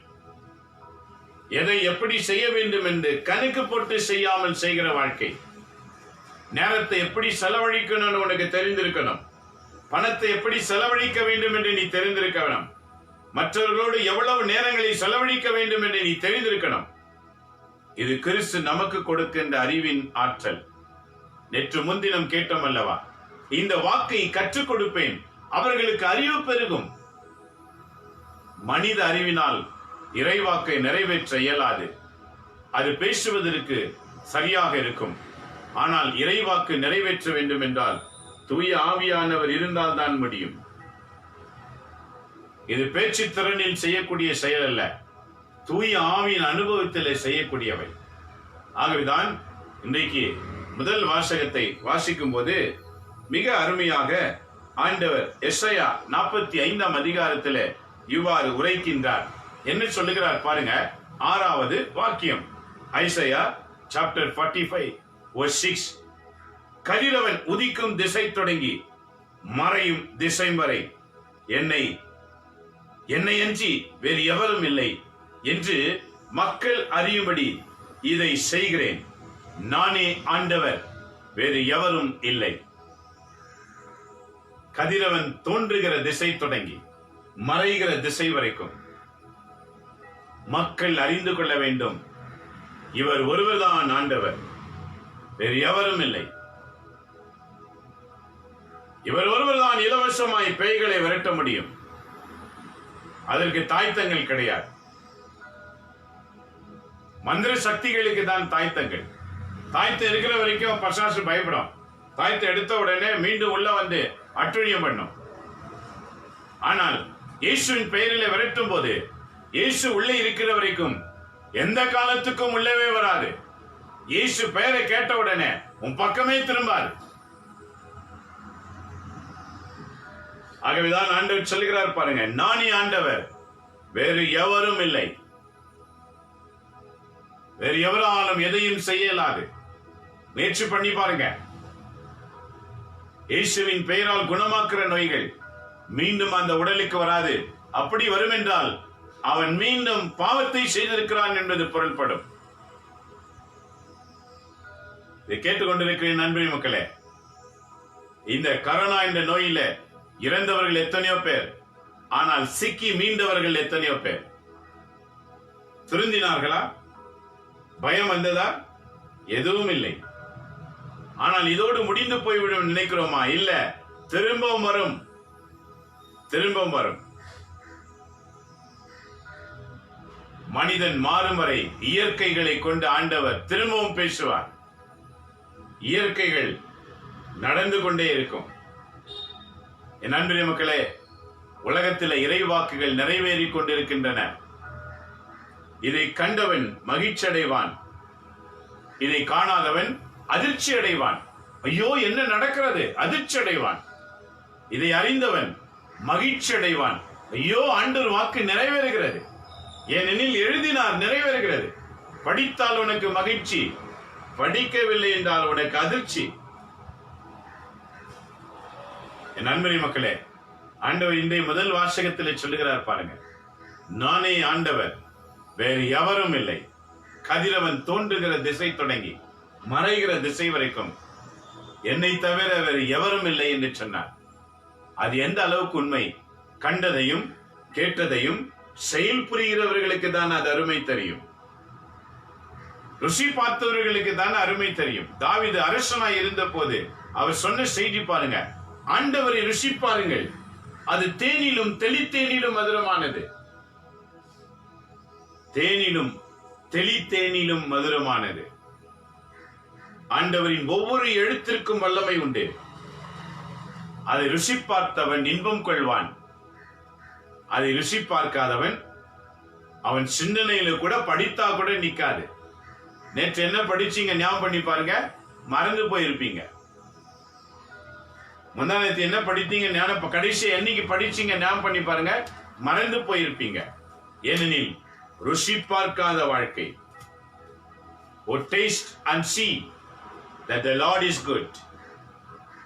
[SPEAKER 3] எதை எப்படி செய்ய வேண்டும் என்று கணக்கு போட்டு செய்யாமல் செய்கிற வாழ்க்கை. நேரத்தை எப்படி செலவழிக்கணும்னு உனக்கு தெரிந்திருக்கணும். பணத்தை எப்படி செலவழிக்க வேண்டும் என்று நீ தெரிந்திருக்க வேணும். மற்றவர்களோடு எவ்வளவு நேரங்களை செலவழிக்க வேண்டும் என்று நீ தெரிந்திருக்கணும். இது கிறிஸ்து நமக்கு கொடுக்கின்ற அறிவின் ஆற்றல். நேற்று முன்தினம் கேட்டோம் அல்லவா, இந்த வாக்கை கற்றுக் கொடுப்பேன், அவர்களுக்கு அறிவு பெருகும். மனித அறிவினால் இறைவாக்கை நிறைவேற்ற இயலாது. அது பேசுவதற்கு சரியாக இருக்கும். ஆனால் இறைவாக்கு நிறைவேற்ற வேண்டும் என்றால் தூய ஆவியானவர் இருந்தால் தான் முடியும். இது பேச்சு திறனில் செய்யக்கூடிய செயல் அல்ல, தூய ஆவியின் அனுபவத்தில் செய்யக்கூடியவை. ஆகவேதான் இன்றைக்கு முதல் வாசகத்தை வாசிக்கும் போது மிக அருமையாக ஆண்டவர் எஸ்ஐயா 45 அதிகாரத்தில் இவ்வாறு உரைக்கின்றார். என்ன சொல்லுகிறார் பாருங்க. 6வது வாக்கியம். Isaiah chapter 45 verse 6. கதிரவன் உதிக்கும் திசை தொடங்கி மறையும் திசை வரை என்னை அன்றி வேறு எவரும் இல்லை என்று மக்கள் அறியும்படி இதை செய்கிறேன். நானே ஆண்டவர், வேறு எவரும் இல்லை. கதிரவன் தோன்றுகிற திசை தொடங்கி மறைகிற திசை வரைக்கும் மக்கள் அறிந்து கொள்ள வேண்டும், இவர் ஒருவர்தான் ஆண்டவர், வேறு எவரும் இல்லை. இவர் ஒருவர்தான் இலவசமாய் பேய்களை விரட்ட முடியும். அதற்கு தாய்த்தங்கள் கிடையாது. மந்திர சக்திகளுக்கு தான் தாய்த்தங்கள். தாய்த்து இருக்கிற வரைக்கும் பசாசு பயப்படும். தாய்த்து எடுத்த உடனே மீண்டும் உள்ள வந்து அட்டுழியம் பண்ணும். ஆனால் இயேசுவின் பெயரில் விரட்டும் போது இயேசு உள்ளே இருக்கிற வரைக்கும் எந்த காலத்துக்கும் உள்ளவே வராது. இயேசு பெயரை கேட்ட உடனே உன் பக்கமே திரும்பாது. ஆகவேதான் ஆண்டவர் சொல்கிறார் பாருங்க, நானே ஆண்டவர், வேறு எவரும் இல்லை. வேறு எவராலும் எதையும் செய்ய இயலாது. முயற்சி பண்ணி பாருங்க. இயேசுவின் பெயரால் குணமாக்குற நோய்கள் மீண்டும் அந்த உடலுக்கு வராது. அப்படி வரும் என்றால் அவன் மீண்டும் பாவத்தை செய்திருக்கிறான் என்பது பொருள்படும். இதை கேட்டுக்கொண்டிருக்கிற நண்பரி மக்களே, இந்த கரோனா என்ற நோயில இறந்தவர்கள் எத்தனையோ பேர், ஆனால் சிக்கி மீண்டவர்கள் எத்தனையோ பேர். திருந்தினார்களா? பயம் வந்ததா? எதுவும் இல்லை. ஆனால் இதோடு முடிந்து போய்விடும் நினைக்கிறோமா? இல்ல, திரும்பவும் வரும், திரும்பவும் வரும். மனிதன் மாறும் வரை இயற்கைகளை கொண்டு ஆண்டவர் திரும்பவும் பேசுவார். இயற்கைகள் நடந்து கொண்டே இருக்கும். என் அன்பு மக்களே, உலகத்தில் இறைவாக்குகள் நிறைவேறிக் கொண்டிருக்கின்றன. இதை கண்டவன் மகிழ்ச்சி அடைவான், இதை காணாதவன் அதிர்ச்சி அடைவான். ஐயோ என்ன நடக்கிறது? அதிர்ச்சி அடைவான். இதை அறிந்தவன் மகிழ்ச்சி அடைவான். ஐயோ ஆண்டவர் வாக்கு நிறைவேறுகிறது, ஏனெனில் எழுதினார் நிறைவேறுகிறது. படித்தால் உனக்கு மகிழ்ச்சி, படிக்கவில்லை என்றால் உனக்கு அதிர்ச்சி. என் அன்பரை மக்களே, ஆண்டவர் இன்றைய முதல் வாசகத்தில் சொல்லுகிறார் பாருங்க, நானே ஆண்டவர், வேறு எவரும் இல்லை. கதிரவன் தோன்றுகிற திசை தொடங்கி மறைகிற திசை வரைக்கும் என்னை தவிர வேறு எவரும் இல்லை என்று சொன்னார். அது எந்த அளவுக்கு உண்மை? கண்டதையும் கேட்டதையும் செயல் புரிகிறவர்களுக்கு தான் அது அருமை தெரியும். ருசி பார்த்தவர்களுக்கு தான் அருமை தெரியும். தாவீது அரசனாய் இருந்த போது அவர் சொன்ன செய்தி பாருங்க, ஆண்டவரை ருசி பாருங்கள், அது தேனிலும் தெளித்தேனிலும் மதுரமானது. தேனிலும் தெளித்தேனிலும் மதுரமானது. ஆண்டவரின் ஒவ்வொரு எழுத்திற்கும் வல்லமை உண்டு. அதை ருசி பார்த்தவன் இன்பம் கொள்வான். அதை ருசி பார்க்காதவன் அவன் சிந்தனையில கூட படித்தா கூட நிக்காது. நேற்று என்ன படிச்சீங்க ஞாபகம் பண்ணி பாருங்க, மறந்து போயிருப்பீங்க. முந்தா நேற்று என்ன படித்தீங்க, கடைசி என்னைக்கு படிச்சீங்க ஞாபகம் பண்ணி பாருங்க, மறந்து போயிருப்பீங்க. ஏனெனில் ருசி பார்க்காத வாழ்க்கை. O taste and see that the Lord is good.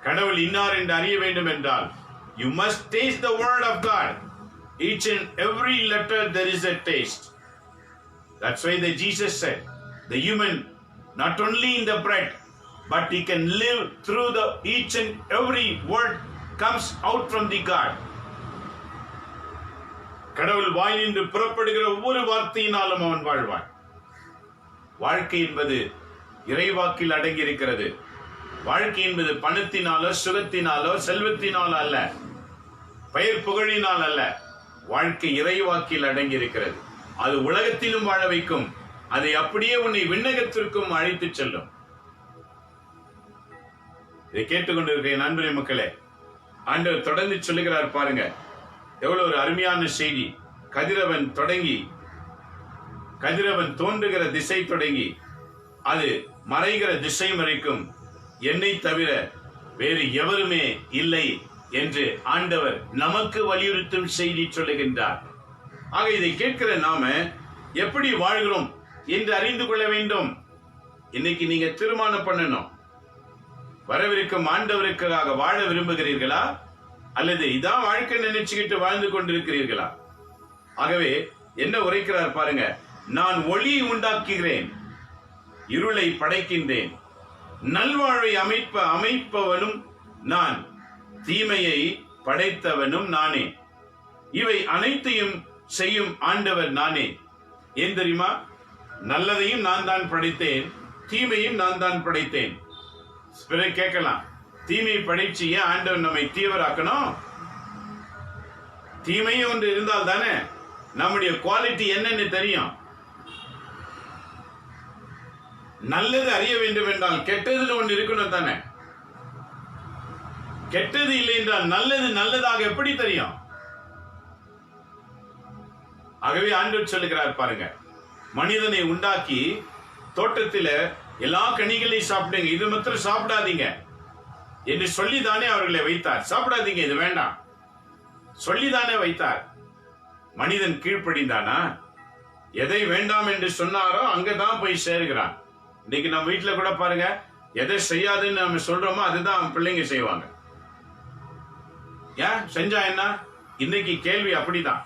[SPEAKER 3] கடவுள் இன்னார் என்று அறிய வேண்டும் என்றால் you must taste the word of God. Each and every letter there is a taste. That's why Jesus said, the human not only in the bread but he can live through the each and every word comes out from the God. கடவுள் வாயினின்று புறப்படுகிற ஒவ்வொரு வார்த்தையினாலும் அவன் வாழ்வான். வாழ்க்கை என்பது இறைவாக்கில் அடங்கி இருக்கிறது. வாழ்க்கை என்பது பணத்தினாலோ சுகத்தினாலோ செல்வத்தினாலோ அல்ல, பெயர் புகழினால் அல்ல. வாழ்க்கை இறைவாக்கில் அடங்கி இருக்கிறது. அது உலகத்திலும் வாழ வைக்கும். அதை அப்படியே உன்னை விண்ணகத்திற்கும் அழைத்து செல்லும். இதை கேட்டுக்கொண்டிருக்கிற நண்பரே மக்களே, ஆண்டவர் தொடர்ந்து சொல்லுகிறார் பாருங்க, எவ்வளவு ஒரு அருமையான செய்தி. கதிரவன் தோன்றுகிற திசை தொடங்கி அது மறைகிற திசை வரைக்கும் என்னை தவிர வேறு எவருமே இல்லை என்று ஆண்டவர் நமக்கு வலியுறுத்தும் செய்தி சொல்லுகின்றார். ஆக இதை கேட்கிற நாம எப்படி வாழ்கிறோம் என்று அறிந்து கொள்ள வேண்டும். இன்னைக்கு நீங்க தீர்மானம் பண்ணணும். வரவிருக்கும் ஆண்டவருக்காக வாழ விரும்புகிறீர்களா, அல்லது இதான் வாழ்க்கை நினைச்சுக்கிட்டு வாழ்ந்து கொண்டிருக்கிறீர்களா? ஆகவே என்ன உரைக்கிறார் பாருங்க. நான் ஒளியை உண்டாக்குகிறேன், இருளை படைக்கின்றேன், நல்வாழ்வை அமைப்பவனும் நான், தீமையை படைத்தவனும் நானே, இவை அனைத்தையும் செய்யும் ஆண்டவர் நானே. ஏன் தெரியுமா? நல்லதையும் நான் தான் படைத்தேன், தீமையும் நான் தான் படைத்தேன். பிறகு கேட்கலாம், தீமையை படைச்சு ஏன் ஆண்டவர் நம்மை தீவிராக்கணும்? தீமையும் ஒன்று இருந்தால் தானே நம்முடைய குவாலிட்டி என்னன்னு தெரியும். நல்லது அறிய வேண்டும் என்றால் கெட்டதுல ஒன்று இருக்கணும் தானே. கெட்டது இல்லை என்றால் நல்லது நல்லதாக எப்படி தெரியும்? ஆகவே ஆண்டவர் சொல்லுகிறார் பாருங்க, மனிதனை உண்டாக்கி தோட்டத்தில் எல்லா கனிகளையும் சாப்பிடுங்க, இது மாத்திரம் சாப்பிடாதீங்க என்று சொல்லிதானே அவர்களை வைத்தார். சாப்பிடாதீங்க, இது வேண்டாம் சொல்லிதானே வைத்தார். மனிதன் கீழ்ப்படிந்தானா? எதை வேண்டாம் என்று சொன்னாரோ அங்கதான் போய் சேருகிறான். இன்னைக்கு நம்ம வீட்டுல கூட பாருங்க, எதை செய்யாதுன்னு நம்ம சொல்றோமோ அதுதான் பிள்ளைங்க செய்வாங்க. ஏன் செஞ்சா என்ன? இன்னைக்கு கேள்வி அப்படிதான்.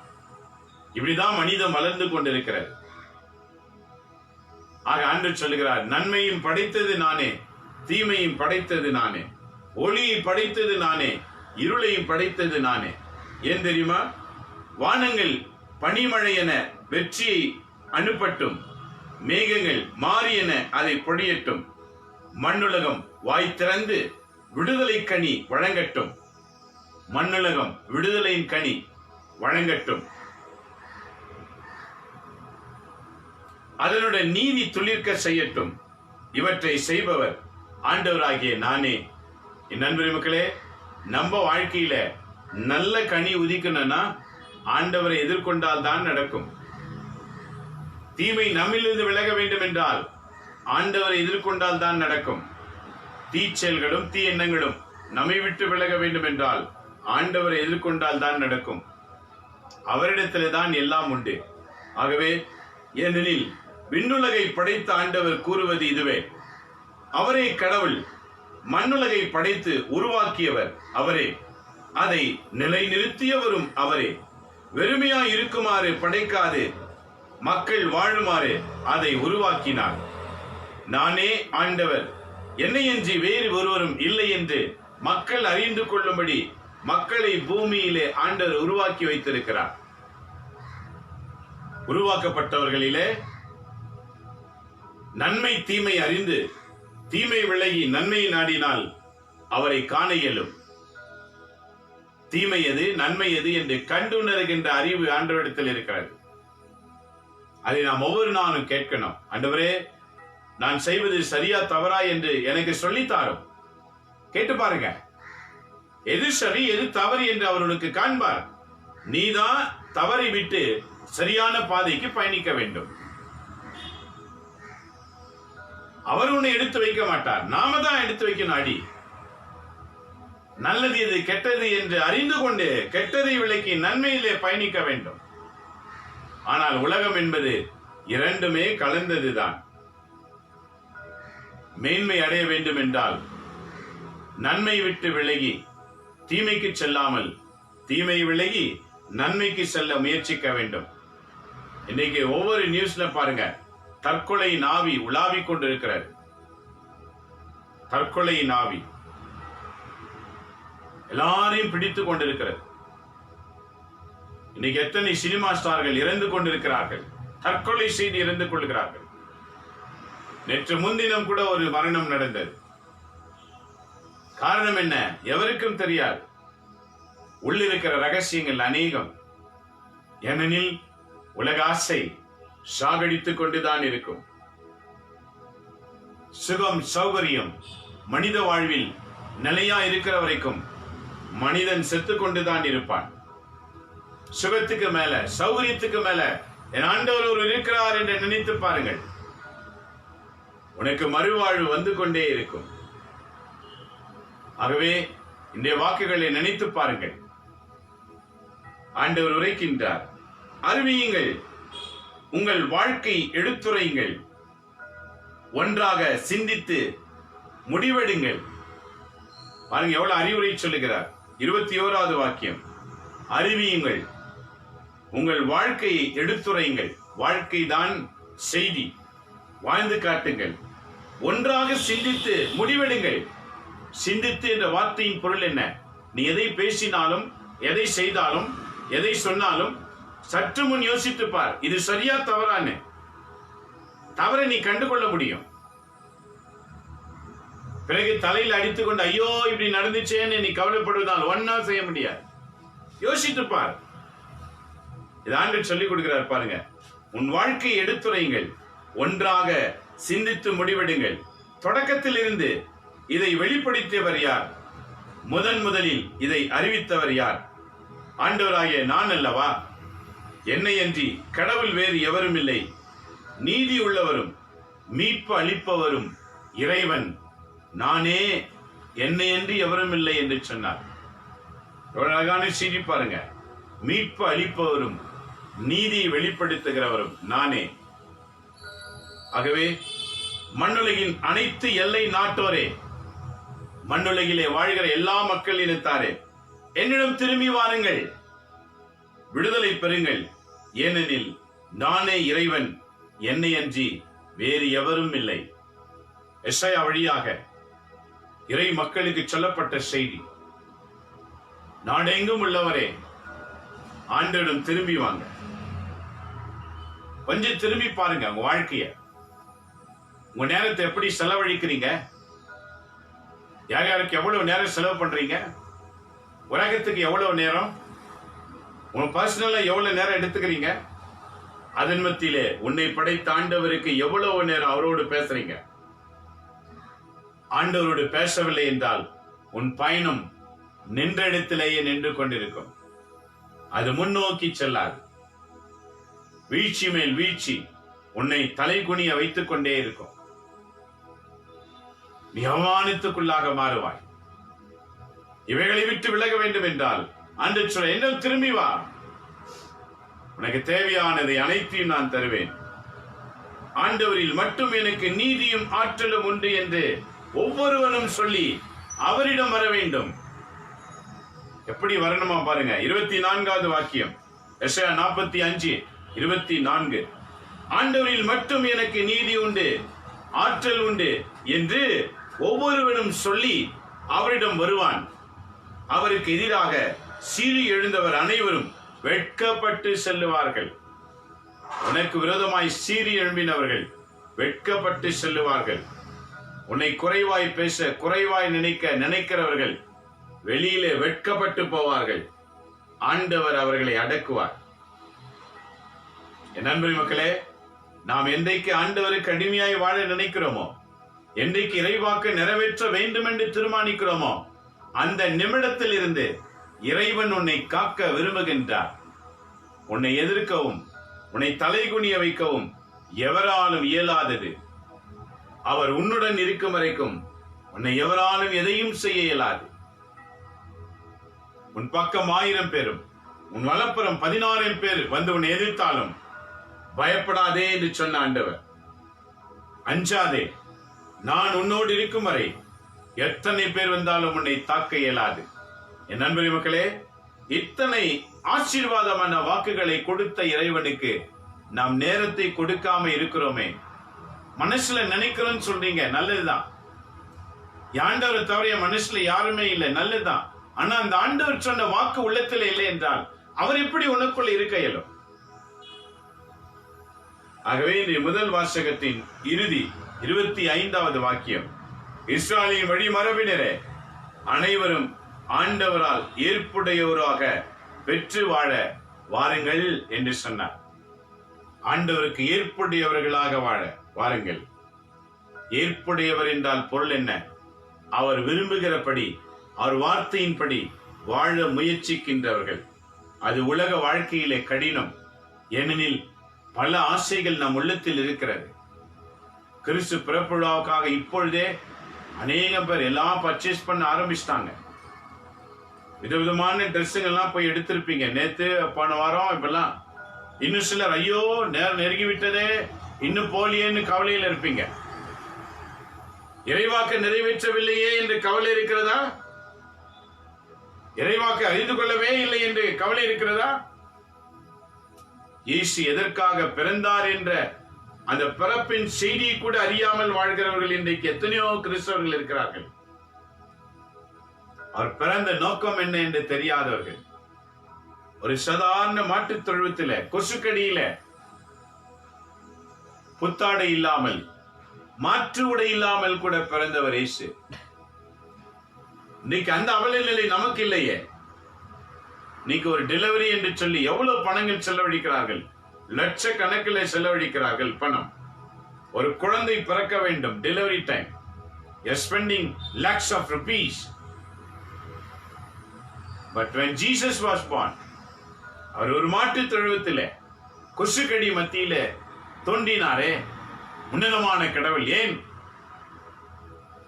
[SPEAKER 3] இப்படிதான் மனிதன் வளர்ந்து கொண்டிருக்கிறது. ஆக ஆண்டவர் சொல்லுகிறார், நன்மையும் படைத்தது நானே, தீமையும் படைத்தது நானே, ஒளியை படைத்தது நானே, இருளையும் படைத்தது நானே. ஏன் தெரியுமா? வானங்கள் பனிமழை என வெற்றியை அனுப்பட்டும், மேகங்கள் மாறி என அதை பொழியட்டும், மண்ணுலகம் வாய் திறந்து விடுதலை கனி வழங்கட்டும், மண்ணுலகம் விடுதலையின் கனி வழங்கட்டும், அதனுடைய நீதி துளிர்க்க செய்யட்டும், இவற்றை செய்பவர் ஆண்டவராகிய நானே. என் நண்பரே மக்களே, நம்ம வாழ்க்கையில நல்ல கனி உதிக்கணும்னா ஆண்டவரை எதிர்கொண்டால் தான் நடக்கும். தீமை நம்மிலிருந்து விலக வேண்டும் என்றால் ஆண்டவரை எதிர்கொண்டால் தான் நடக்கும். தீச்செயல்களும் தீ எண்ணங்களும் நம்மை விட்டு விலக வேண்டும் என்றால் ஆண்டவரை எதிர்கொண்டால் தான் நடக்கும். அவரிடத்திலே தான் எல்லாம் உண்டு. ஆகவே ஏனெனில் விண்ணுலகை படைத்த ஆண்டவர் கூறுவது இதுவே, அவரே கடவுள், மண்ணுலகை படைத்து உருவாக்கியவர் அவரே, அதை நிலைநிறுத்தியவரும் அவரே, வெறுமையாய் இருக்குமாறு படைக்காது மக்கள் வாழுமாறு அதை உருவாக்கினார். நானே ஆண்டவர், என்னையன்றி வேறு ஒருவரும் இல்லை என்று மக்கள் அறிந்து கொள்ளும்படி மக்களை பூமியிலே ஆண்டவர் உருவாக்கி வைத்திருக்கிறார். உருவாக்கப்பட்டவர்களிலே நன்மை தீமை அறிந்து தீமை விலகி நன்மையை நாடினால் அவரை காண இயலும். தீமை எது நன்மை எது என்று கண்டுணர்கின்ற அறிவு ஆண்டவரிடத்தில் இருக்கிறது. அதை நாம் ஒவ்வொரு நாளும் கேட்கணும். ஆண்டவரே, நான் செய்வது சரியா தவறா என்று எனக்கு சொல்லித்தாரும். கேட்டு பாருங்க, எது சரி எது தவறு என்று அவர்களுக்கு காண்பார். நீதான் தவறை விட்டு சரியான பாதைக்கு பயணிக்க வேண்டும். அவர் உன்னை எடுத்து வைக்க மாட்டார், நாம தான் எடுத்து வைக்கணும் அடி. நல்லது எது கெட்டது என்று அறிந்து கொண்டு கெட்டதை விலக்கி நன்மையிலே பயணிக்க வேண்டும். ஆனால் உலகம் என்பது இரண்டுமே கலந்ததுதான். மேன்மை அடைய வேண்டும் என்றால் நன்மை விட்டு விலகி தீமைக்கு செல்லாமல் தீமை விலகி நன்மைக்கு செல்ல முயற்சிக்க வேண்டும். இன்னைக்கு ஒவ்வொரு நியூஸ்ல பாருங்க, தற்கொலை நாவி உலாவிக் கொண்டிருக்கிறது. தற்கொலை நாவி எல்லாரையும் பிடித்துக் கொண்டிருக்கிறது. இன்னைக்கு எத்தனை சினிமா ஸ்டார்கள் இறந்து கொண்டிருக்கிறார்கள், தற்கொலை செய்து இறந்து கொள்கிறார்கள். நேற்று முன்தினம் கூட ஒரு மரணம் நடந்தது. காரணம் என்ன? எவருக்கும் தெரியாது. உள்ளிருக்கிற ரகசியங்கள் அநேகம். ஏனெனில் உலக ஆசை சாகடித்துக் கொண்டுதான் இருக்கும். சுகம் சௌகரியம் மனித வாழ்வில் நிலையா இருக்கிற வரைக்கும் மனிதன் செத்து கொண்டுதான் இருப்பான். சுகத்துக்கு மேல சௌகரியத்துக்கு மேல என் ஆண்டவர் ஒரு இருக்கிறார் என்று நினைத்து பாருங்கள். உனக்கு மறுவாழ்வு வந்து கொண்டே இருக்கும். ஆகவே இந்த வாக்குகளை நினைத்து பாருங்கள். ஆண்டவர் உரைக்கின்றார், அறிவியுங்கள், உங்கள் வாழ்க்கை எடுத்துரையுங்கள், ஒன்றாக சிந்தித்து முடிவெடுங்கள். பாருங்க எவ்வளவு அறிவுரை சொல்லுகிறார். 21வது வாக்கியம், அறிவியுங்கள், உங்கள் வாழ்க்கையை எடுத்துரையுங்கள். வாழ்க்கை தான் செய்தி, வாழ்ந்து காட்டுங்கள். ஒன்றாக சிந்தித்து முடிவெடுங்கள். சிந்தித்து என்ற வார்த்தையின் பொருள் என்ன? நீ எதை பேசினாலும், எதை செய்தாலும், எதை சொன்னாலும் சற்று முன் யோசித்து பார், இது சரியா தவறான்னு. தவறை நீ கண்டுகொள்ள முடியும். பிறகு தலையில் அடித்துக் கொண்டு ஐயோ இப்படி நடந்துச்சேன்னு நீ கவலைப்படுவதால் ஒன்னா செய்ய முடியாது. யோசித்து பார். இது ஆண்டவர் சொல்லிக் கொடுக்கிறார் பாருங்க. உன் வாழ்க்கையை எடுத்துரையுங்கள், ஒன்றாக சிந்தித்து முடிவெடுங்கள். தொடக்கத்தில் இருந்து இதை வெளிப்படுத்தியவர் யார்? முதலில் இதை அறிவித்தவர் யார்? ஆண்டவராகிய நான் அல்லவா? என்னை அன்றி கடவுள் வேறு எவரும் இல்லை. நீதி உள்ளவரும் மீட்பு அளிப்பவரும் இறைவன் நானே, என்னை அன்றி எவரும் இல்லை என்று சொன்னார். அழகான செய்தி பாருங்க. மீட்பு அளிப்பவரும் நீதியை வெளிப்படுத்துகிறவரும் நானே. ஆகவே மண்ணுலகின் அனைத்து எல்லை நாட்டோரே, மண்ணுலகிலே வாழ்கிற எல்லா மக்கள் இனத்தாரே, என்னிடம் திரும்பி வாருங்கள், விடுதலை பெறுங்கள். ஏனெனில் நானே இறைவன், என்னை அன்றி வேறு எவரும் இல்லை. எஸ்ஐயா வழியாக இறை மக்களுக்கு சொல்லப்பட்ட செய்தி. நாடெங்கும் உள்ளவரே, ஆண்டவரிடம் திரும்பி வாங்க. கொஞ்சம் திரும்பி பாருங்க உங்க வாழ்க்கைய. உங்க நேரத்தை எப்படி செலவழிக்கிறீங்க? யார் யாருக்கு எவ்வளவு நேரம் செலவு பண்றீங்க? உலகத்துக்கு எவ்வளவு நேரம்? உங்க பர்சனலா எவ்வளவு நேரம் எடுத்துக்கிறீங்க? அதன் மத்தியிலே உன்னை படைத்த ஆண்டவருக்கு எவ்வளவு நேரம் அவரோடு பேசுறீங்க? ஆண்டவரோடு பேசவில்லை என்றால் உன் பயணம் நின்ற இடத்திலேயே நின்று கொண்டிருக்கும். அது முன்னோக்கி செல்லாது. வீழ்ச்சி மேல் வீழ்ச்சி உன்னை தலைகுனிய வைத்துக் கொண்டே இருக்கும். நீ அவமானத்துக்குள்ளாக மாறுவாய். இவைகளை விட்டு விலக வேண்டும் என்றால் அன்று சொல்ல, என்ன திரும்பி வா, உனக்கு தேவையானதை அனைத்தையும் நான் தருவேன். ஆண்டவரில் மட்டும் எனக்கு நீதியும் ஆற்றலும் உண்டு என்று ஒவ்வொருவனும் சொல்லி அவரிடம் வர வேண்டும். எப்படி வரணுமா பாருங்க. 24வது வாக்கியம், எசாயா 45:24. ஆண்டவரில் மட்டும் எனக்கு நீதி உண்டு, ஆற்றல் உண்டு என்று ஒவ்வொருவனும் சொல்லி அவரிடம் வருவான். அவருக்கு எதிராக சீறி எழுந்தவர் அனைவரும் வெட்கப்பட்டு செல்லுவார்கள். உனக்கு விரோதமாய் சீறி எழும்பினவர்கள் வெட்கப்பட்டு செல்லுவார்கள். உன்னை குறைவாய் பேச, குறைவாய் நினைக்கிறவர்கள் வெளியிலே வெட்கப்பட்டு போவார்கள். ஆண்டவர் அவர்களை அடக்குவார். என் அன்பு மக்களே, நாம் என்றைக்கு ஆண்டவருக்கு அடிமையாய் வாழ நினைக்கிறோமோ, என்றைக்கு இறைவாக்கு நிறைவேற்ற வேண்டும் என்று தீர்மானிக்கிறோமோ, அந்த நிமிடத்தில் இருந்து இறைவன் உன்னை காக்க விரும்புகின்றார். உன்னை எதிர்க்கவும், உன்னை தலைகுனிய வைக்கவும் எவராலும் இயலாதது. அவர் உன்னுடன் இருக்கும் வரைக்கும் உன்னை எவராலும் எதையும் செய்ய இயலாது. உன் பக்கம் 1000 பேரும், உன் வலப்புறம் 16 பேர் வந்து உன்னை எதிர்த்தாலும் பயப்படாதே என்று சொன்ன ஆண்டவர். அஞ்சாதே, நான் உன்னோடு இருக்கும் வரை எத்தனை பேர் வந்தாலும் உன்னை தாக்க இயலாது. என் நண்பரி மக்களே, இத்தனை ஆசீர்வாதமான வாக்குகளை கொடுத்த இறைவனுக்கு நாம் நேரத்தை கொடுக்காம இருக்கிறோமே. மனசுல நினைக்கிறோம்னு சொல்றீங்க, நல்லதுதான். ஆண்டவர் தவிர மனசுல யாருமே இல்லை, நல்லதுதான். ஆனா அந்த ஆண்டவர் சொன்ன வாக்கு உள்ளத்துல இல்லை என்றால் அவர் எப்படி உனக்குள்ள இருக்க இயலும்? ஆகவே இந்த முதல் வாசகத்தின் இறுதி 25வது வாக்கியம், இஸ்ராயலின் வழி மரபினரே, அனைவரும் ஆண்டவரால் ஏற்புடையவராக பெற்று வாழ வாருங்கள் என்று சொன்னார். ஆண்டவருக்கு ஏற்புடையவர்களாக வாழ வாருங்கள். ஏற்புடையவர் என்றால் பொருள் என்ன? அவர் விரும்புகிறபடி, அவர் வார்த்தையின்படி வாழ முயற்சிக்கின்றவர்கள். அது உலக வாழ்க்கையிலே கடினம். ஏனெனில் பல ஆசைகள் நம் உள்ளத்தில் இருக்கிறது. கிறிஸ்து பிறப்பு விழாவுக்காக இப்பொழுதே அநேகம் பேர் எல்லாம் பர்ச்சேஸ் பண்ண ஆரம்பிச்சிட்டாங்க. விதவிதமான ட்ரெஸ்ஸுங்கெல்லாம் போய் எடுத்திருப்பீங்க. நேத்து போன வாரம் இப்பெல்லாம். இன்னும் சிலர் ஐயோ நேரம் நெருங்கி விட்டதே இன்னும் போலியேன்னு கவலையில் இருப்பீங்க. இறைவாக்கு நிறைவேற்றவில்லையே என்று கவலை இருக்கிறதா? இறைவாக்கு அறிந்து கொள்ளவே இல்லை என்று கவலை இருக்கிறதா? இயேசு எதற்காக பிறந்தார் என்ற அந்த பிறப்பின் செய்தியை கூட அறியாமல் வாழ்கிறவர்கள் இன்றைக்கு எத்தனையோ கிறிஸ்தவர்கள் இருக்கிறார்கள். அவர் பிறந்த நோக்கம் என்ன என்று தெரியாதவர்கள். ஒரு சாதாரண மாட்டுத் தொழுவத்தில கொசுக்கடியில புத்தாடை இல்லாமல் மாற்று உடை இல்லாமல் கூட பிறந்தவர் இயேசு. இன்னைக்கு அந்த அவல நிலை நமக்கு இல்லையே. இன்னைக்கு ஒரு டெலிவரி என்று சொல்லி எவ்வளவு பணங்கள் செலவழிக்கிறார்கள், லட்சக்கணக்கில் செலவழிக்கிறார்கள் பணம். ஒரு குழந்தை பிறக்க வேண்டும், delivery time, spending lakhs of rupees. But when Jesus was born, அவர் ஒரு மாட்டுத் தொழுவத்திலே கொசுக்கடி மத்தியில தோன்றினாரே உன்னதமான கடவுள். ஏன்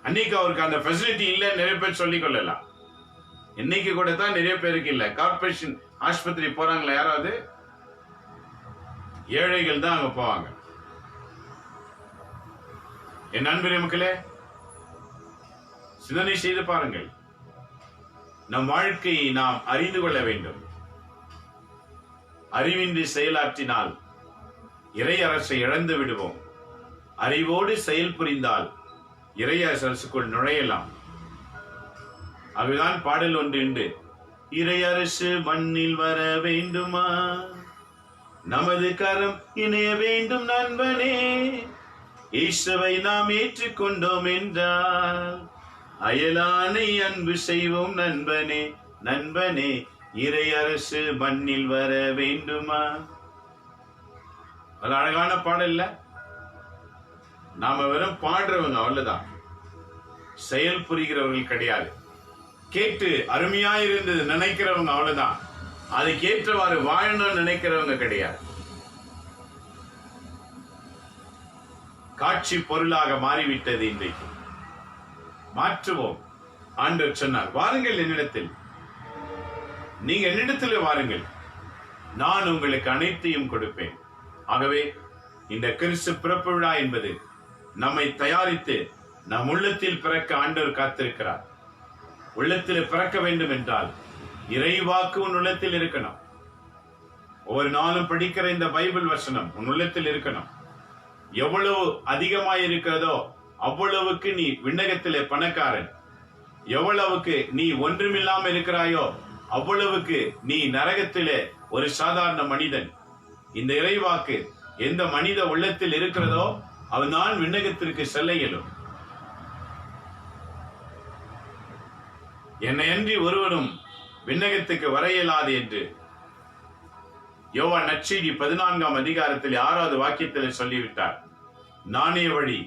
[SPEAKER 3] அன்னைக்கு அவருக்கு அந்த ஃபெசிலிட்டி இல்லை நிறைய பேர் சொல்லிக் கொள்ளலாம். இன்னைக்கு கூட தான் நிறைய பேருக்கு இல்லை. கார்பரேஷன் ஆஸ்பத்திரி போறாங்களா யாராவது? ஏழைகள் தான் அங்க போவாங்க. என் அன்பு மக்களே, சிந்தனை செய்து பாருங்கள். நம் வாழ்க்கையை நாம் அறிந்து கொள்ள வேண்டும். அறிவின்றி செயலாற்றினால் இறை அரசை இழந்து விடுவோம். அறிவோடு செயல் புரிந்தால் இறை அரசுக்குள் நுழையலாம். அதுதான் பாடல் ஒன்று. இறை அரசு மண்ணில் வர வேண்டுமா, நமது கரம் இணைய வேண்டும் நண்பனே. இயேசுவை நாம் ஏற்றுக்கொண்டோம் என்றால் அயலானை அன்பு செய்வோம் நண்பனே. நண்பனே, இறை அரசு மண்ணில் வர வேண்டுமா. அது அழகான பாடல் இல்ல? நாம வெறும் பாடுறவங்க அவ்வளவுதான், செயல் புரிகிறவர்கள் கிடையாது. கேட்டு அருமையா இருந்தது நினைக்கிறவங்க அவ்வளவுதான், அதுக்கு ஏற்றவாறு வாழணும்னு நினைக்கிறவங்க கிடையாது. காட்சி பொருளாக மாறிவிட்டது இன்றைக்கு. மாற்றுவோம். ஆண்டவர் சொன்னார், வாருங்கள் என்னிடத்தில், நீங்க என்னிடத்தில் வாருங்கள், நான் உங்களுக்கு அனைத்தையும் கொடுப்பேன். ஆகவே இந்த கிறிஸ்து பிறப்பு விழா என்பது நம்மை தயாரித்து நம் உள்ளத்தில் பிறக்க ஆண்டவர் காத்திருக்கிறார். உள்ளத்தில் பிறக்க வேண்டும் என்றால் இறைவாக்கு உன் உள்ளத்தில் இருக்கணும். ஒவ்வொரு நாளும் படிக்கிற இந்த பைபிள் வசனம் உன் உள்ளத்தில் இருக்கணும். எவ்வளவு அதிகமாய் இருக்கிறதோ அவ்வளவுக்கு நீ விண்ணகத்திலே பணக்காரன். எவ்வளவுக்கு நீ ஒன்றுமில்லாமல் இருக்கிறாயோ அவ்வளவுக்கு நீ நரகத்திலே ஒரு சாதாரண மனிதன். இந்த இறைவாக்கு எந்த மனித உள்ளத்தில் இருக்கிறதோ அவன்தான் விண்ணகத்திற்கு செல்ல இயலும். என்னை அன்றி ஒருவரும் விண்ணகத்துக்கு வர இயலாது என்று யோவான் நற்செய்தி 14ஆம் அதிகாரத்தில் 6வது வாக்கியத்தில் சொல்லிவிட்டார். நானே வழி,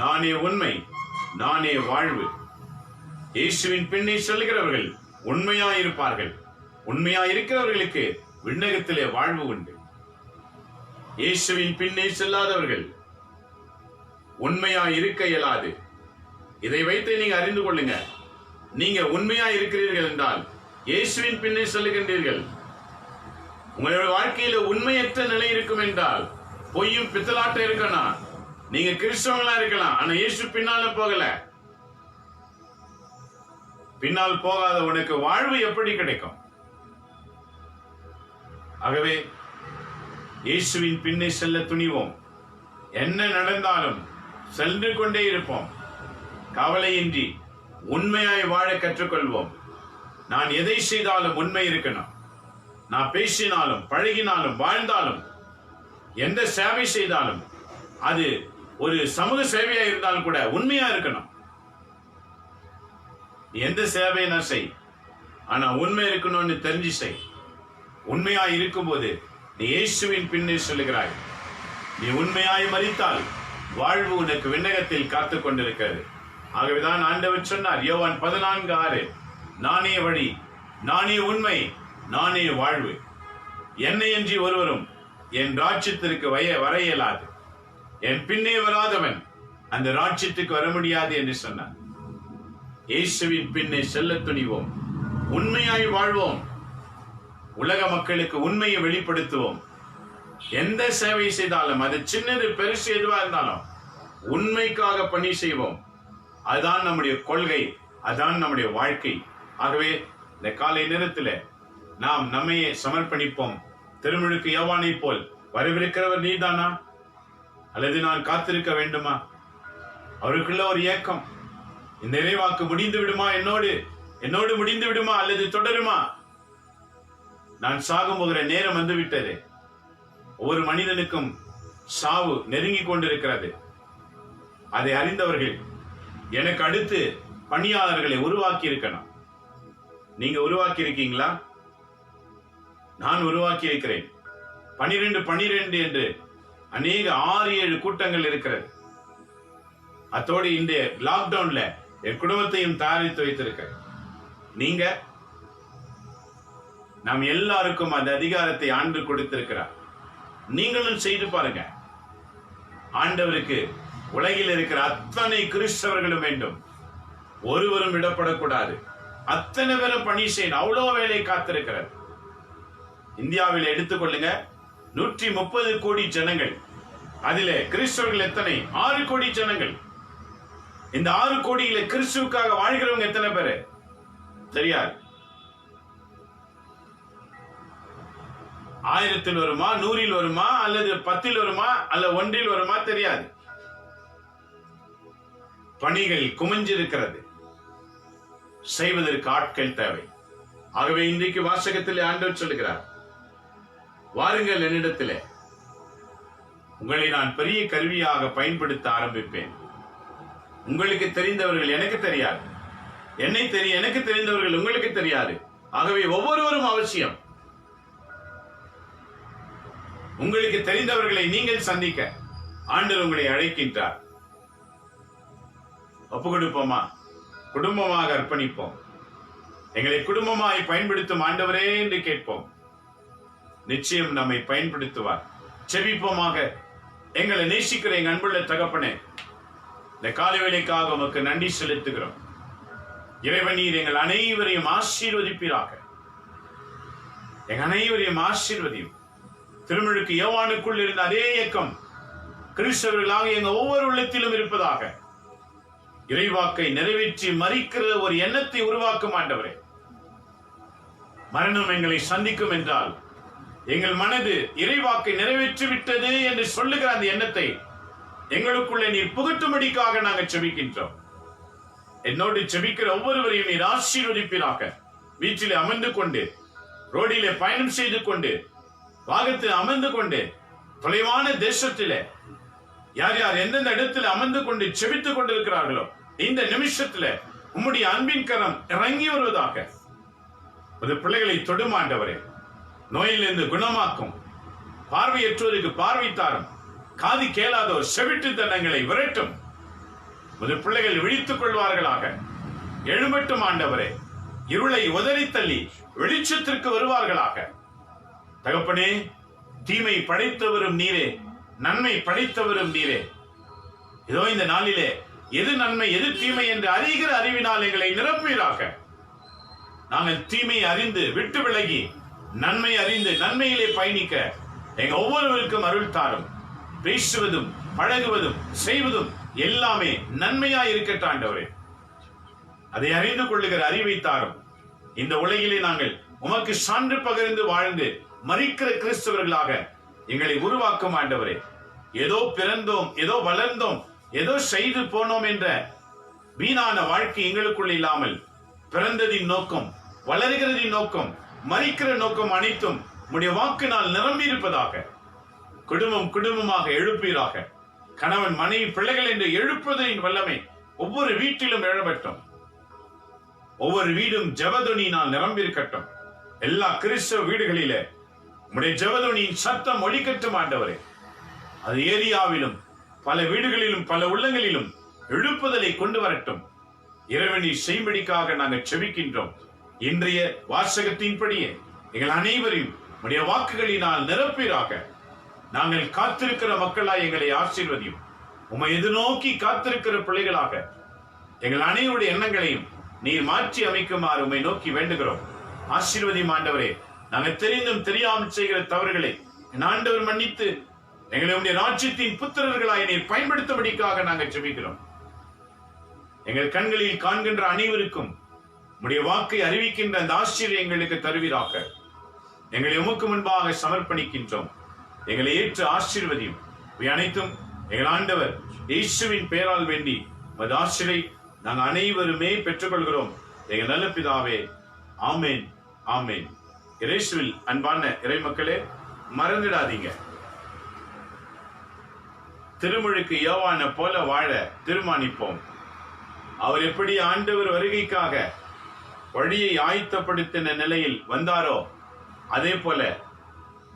[SPEAKER 3] நானே உண்மை, நானே வாழ்வு. இயேசுவின் பின்னே செல்கிறவர்கள் உண்மையாயிருப்பார்கள். உண்மையாயிருக்கிறவர்களுக்கு விண்ணகத்திலே வாழ்வு உண்டு. இயேசுவின் பின்னே செல்லாதவர்கள் உண்மையாய் இருக்க இயலாது. இதை வைத்து நீங்க அறிந்து கொள்ளுங்க. நீங்க உண்மையா இருக்கிறீர்கள் என்றால் இயேசுவின் பின்னே செல்லுகின்றீர்கள். உங்களுடைய வாழ்க்கையில உண்மையற்ற நிலை இருக்கும் என்றால், பொய்யும் பித்தலாட்டம் இருக்கணும், நீங்க கிறிஸ்தவங்களா இருக்கலாம், ஆனா இயேசு பின்னால போகல. பின்னால் போகாத உனக்கு வாழ்வு எப்படி கிடைக்கும்? ஆகவே இயேசுவின் பின்னே செல்ல துணிவோம். என்ன நடந்தாலும் சென்று கொண்டே இருப்போம். கவலையின்றி உண்மையாய் வாழ கற்றுக்கொள்வோம். நான் எதை செய்தாலும் உண்மை இருக்கணும். நான் பேசினாலும் பழகினாலும் வாழ்ந்தாலும் எந்த சேவை செய்தாலும் அது ஒரு சமூக சேவையா இருந்தாலும் கூட உண்மையா இருக்கணும். எந்த சேவையை நான் செய், ஆனா உண்மை இருக்கணும்னு தெரிஞ்சு செய். உண்மையா இருக்கும்போது நீ இயேசுவின் பின்னே சொல்லுகிறாய். நீ உண்மையாய் மரித்தால் வாழ்வு உனக்கு விண்ணகத்தில் காத்து கொண்டிருக்கிறது. ஆகவேதான் ஆண்டவர் சொன்னார் யோவான் 14:6, நானே வழி, நானே உண்மை, நானே வாழ்வு. என்னை அன்றி ஒருவரும் என் ராஜ்யத்திற்கு வர இயலாது. என் பின்னே வராதவன் அந்த ராஜ்யத்துக்கு வர முடியாது என்று சொன்னார். இயேசுவின் பின்னே செல்ல துணிவோம், உண்மையாய் வாழ்வோம், உலக மக்களுக்கு உண்மையை வெளிப்படுத்துவோம். எந்த சேவை செய்தாலும் அது சின்னது பெருசு எதுவா இருந்தாலும் உண்மைக்காக பணி செய்வோம். அதுதான் நம்முடைய கொள்கை, அதுதான் நம்முடைய வாழ்க்கை. ஆகவே இந்த காலை நேரத்தில் நாம் நம்மையே சமர்ப்பணிப்போம். திருமுழுக்கு யோவானை போல் வரவிருக்கிறவர் நீதானா அல்லது நான் காத்திருக்க வேண்டுமா? அவருக்குள்ள ஒரு ஏக்கம், இந்த இறைவாக்கு முடிந்து விடுமா, என்னோடு முடிந்து விடுமா அல்லது தொடருமா? நான் சாகும் போகிற நேரம் வந்து விட்டது. ஒவ்வொரு மனிதனுக்கும் சாவு நெருங்கி கொண்டிருக்கிறது. அதை அறிந்தவர்கள் எனக்கு அடுத்து பணியாளர்களை உருவாக்கி இருக்கணும். நீங்க உருவாக்கி இருக்கீங்களா? நான் உருவாக்கி இருக்கிறேன். 12 என்று அநேக 6-7 கூட்டங்கள் இருக்கிறது. அத்தோடு இந்த லாக்டவுன்ல என் குடும்பத்தையும் தயாரித்து வைத்திருக்கிறேன். நீங்க, நாம் எல்லாருக்கும் அந்த அதிகாரத்தை ஆண்டு கொடுத்திருக்கிறார். நீங்களும் செய்து பாருங்க. ஆண்டவருக்கு உலகில் இருக்கிற அத்தனை கிறிஸ்தவர்களும் வேண்டும், ஒருவரும் விடப்படக்கூடாது. அத்தனை பேரும் பணி செய்யணும். அவ்வளோ வேலை காத்திருக்கிறது. இந்தியாவில் எடுத்துக்கொள்ளுங்க, 130 கோடி ஜனங்கள். அதிலே கிறிஸ்தவர்கள் எத்தனை? 6 கோடி ஜனங்கள். இந்த 6 கோடியில கிறிஸ்துவுக்காக வாழ்கிறவங்க எத்தனை பேரு தெரியாது. 1000 வருமா, 100 வருமா, அல்லது 10 வருமா, அல்ல 1 வருமா தெரியாது. பணிகள் குமிஞ்சிருக்கிறது. செய்வதற்கு ஆட்கள் தேவை. ஆகவே இன்றைக்கு வாசகத்தில் ஆண்டவர் சொல்லுகிறார், வாருங்கள் என்னிடத்திலே, உங்களை நான் பெரிய கருவியாக பயன்படுத்த ஆரம்பிப்பேன். உங்களுக்கு தெரிந்தவர்கள் எனக்கு தெரியாது, எனக்கு தெரிந்தவர்கள் உங்களுக்கு தெரியாது. ஆகவே ஒவ்வொருவரும் அவசியம். உங்களுக்கு தெரிந்தவர்களை நீங்கள் சந்திக்க ஆண்டவர் உங்களை அழைக்கின்றார். ஒப்பு கொடுப்போமா? குடும்பமாக அர்ப்பணிப்போம். எங்களை குடும்பமாய் பயன்படுத்தும் ஆண்டவரே என்று கேட்போம். நிச்சயம் நம்மை பயன்படுத்துவார். செபிப்போமாக. எங்களை நேசிக்கிற எங்க அன்புள்ள தகப்பனே, இந்த காலை வேளைக்காக உமக்கு நன்றி செலுத்துகிறோம். இறைவன் நீர் எங்கள் அனைவரையும் ஆசீர்வதிப்பீராக. எங்கள் அனைவரையும் ஆசீர்வதியும். திருமுழுக்கு யோவானுக்குள் இருந்த அதே இயக்கம் கிறிஸ்தவர்களாக எங்க ஒவ்வொரு உள்ளத்திலும் இருப்பதாக. இறைவாக்கை நிறைவேற்றி மறிக்கிற ஒரு எண்ணத்தை உருவாக்கும் ஆண்டவரே. மரணம் எங்களை சந்திக்கும் என்றால் எங்கள் மனது இறைவாக்கை நிறைவேற்றி விட்டது என்று சொல்லுகிற அந்த எண்ணத்தை எங்களுக்குள்ளே நீர் புகட்டும்படிக்காக நாங்கள் செபிக்கின்றோம். என்னோடு செபிக்கிற ஒவ்வொருவரையும் நீர் ஆசீர்வதிப்பீராக. வீட்டிலே அமர்ந்து கொண்டு, ரோடிலே பயணம் செய்து கொண்டு, வாகத்தில் அமர்ந்து கொண்டு, தொலைவான தேசத்திலே யார் யார் எந்தெந்த இடத்துல அமர்ந்து கொண்டு செபித்துக் கொண்டிருக்கிறார்களோ இந்த நிமிஷத்துல உம்முடைய அன்பின் கரம் இறங்கி வருவதாக. ஒரு பிள்ளைகளை தொடுமாண்டவரே, நோயிலிருந்து குணமாக்கும், பார்வையற்றோருக்கு பார்வை தாரும், காது கேளாதோர் செவிட்டு தண்டங்களை விரட்டும். ஒரு பிள்ளைகள் விழித்துக் கொள்வார்களாக. எழுமட்டும் ஆண்டவரே, இருளை உதறி தள்ளி வெளிச்சத்திற்கு வருவார்களாக. தகப்பனே, தீமை படைத்தவரும் நீரே, நன்மை படைத்தவரும் நீரே. இதோ இந்த நாளிலே எது நன்மை எது தீமை என்று அறிகிற அறிவினால் எங்களை நிரப்பீராக. நாங்கள் தீமையை அறிந்து விட்டு விலகி நன்மை அறிந்து நன்மையிலே பயணிக்க எங்க ஒவ்வொருவருக்கும் அருள் தாரும். பேசுவதும் பழகுவதும் செய்வதும் எல்லாமே நன்மையா இருக்கட்டும் ஆண்டவரே. அதை அறிந்து கொள்ளுகிற அறிவை தாரும். இந்த உலகிலே நாங்கள் உமக்கு சான்று பகிர்ந்து வாழ்ந்து மரிக்கிற கிறிஸ்தவர்களாக எங்களை உருவாக்கும் ஆண்டவரே. ஏதோ பிறந்தோம், ஏதோ வளர்ந்தோம், ஏதோ செய்து போனோம் என்ற வீணான வாழ்க்கை எங்களுக்குள் இல்லாமல் பிறந்ததின் நோக்கம், வளர்கிறதின் நோக்கம், மரிக்கிற நோக்கம் அனைத்தும் உம்முடைய வாக்கினால் நிரம்பி இருப்பதாக. குடும்பம் குடும்பமாக எழுப்பீராக. கணவன் மனைவி பிள்ளைகள் என்று எழுப்புவதின் வல்லமை ஒவ்வொரு வீட்டிலும் எழப்பட்டும். ஒவ்வொரு வீடும் ஜெபதுனியினால் நிரம்பி இருக்கட்டும். எல்லா கிறிஸ்தவ வீடுகளிலே உம்முடைய ஜெபதுனியின் சத்தம் ஒலிக்கட்டும் ஆண்டவரே. அது ஏரியாவிலும் பல வீடுகளிலும் பல உள்ளங்களிலும் எழுப்புதலை கொண்டு வரட்டும். இறைவனை செய்யும்படிக்காக நாங்கள் செபிக்கின்றோம். இன்றைய வாசகத்தின்படியே எங்கள் அனைவரையும் உம்முடைய வாக்குகளினால் நிரப்பீராக. நாங்கள் காத்திருக்கிற மக்களாய் எங்களை ஆசீர்வதியும். உம்மை எதிர்நோக்கி காத்திருக்கிற பிள்ளைகளாக எங்கள் அனைவருடைய எண்ணங்களையும் நீர் மாற்றி அமைக்குமாறு உம்மை நோக்கி வேண்டுகிறோம். ஆசீர்வதியும் ஆண்டவரே. நாங்கள் தெரிந்தும் தெரியாமல் செய்கிற தவறுகளை என் ஆண்டவர் மன்னித்து எங்களை உடைய ராஜ்யத்தின் புத்திரர்களாய் நீர் பயன்படுத்தும்படிக்காக நாங்கள் ஜெபிக்கிறோம். எங்கள் கண்களில் காண்கின்ற அனைவருக்கும் உடைய வாக்கை அறிவிக்கின்ற அந்த ஆச்சரியம் எங்களுக்கு தருவீராக. எங்களை உமக்கு முன்பாக சமர்ப்பணிக்கின்றோம். எங்களை ஏற்று ஆசீர்வதியும். இவை அனைத்தும் எங்கள் ஆண்டவர் இயேசுவின் பெயரால் வேண்டி மது ஆசிரை நாங்கள் அனைவருமே பெற்றுக்கொள்கிறோம். எங்கள் நல்ல பிதாவே, ஆமேன், ஆமேன். இயேசுவில் அன்பான இறை மக்களே, மறந்துடாதீங்க, திருமுழுக்கு யோவானை போல வாழ தீர்மானிப்போம். அவர் எப்படி ஆண்டவர் வருகைக்காக வழியை ஆயத்தப்படுத்தின நிலையில் வந்தாரோ அதே போல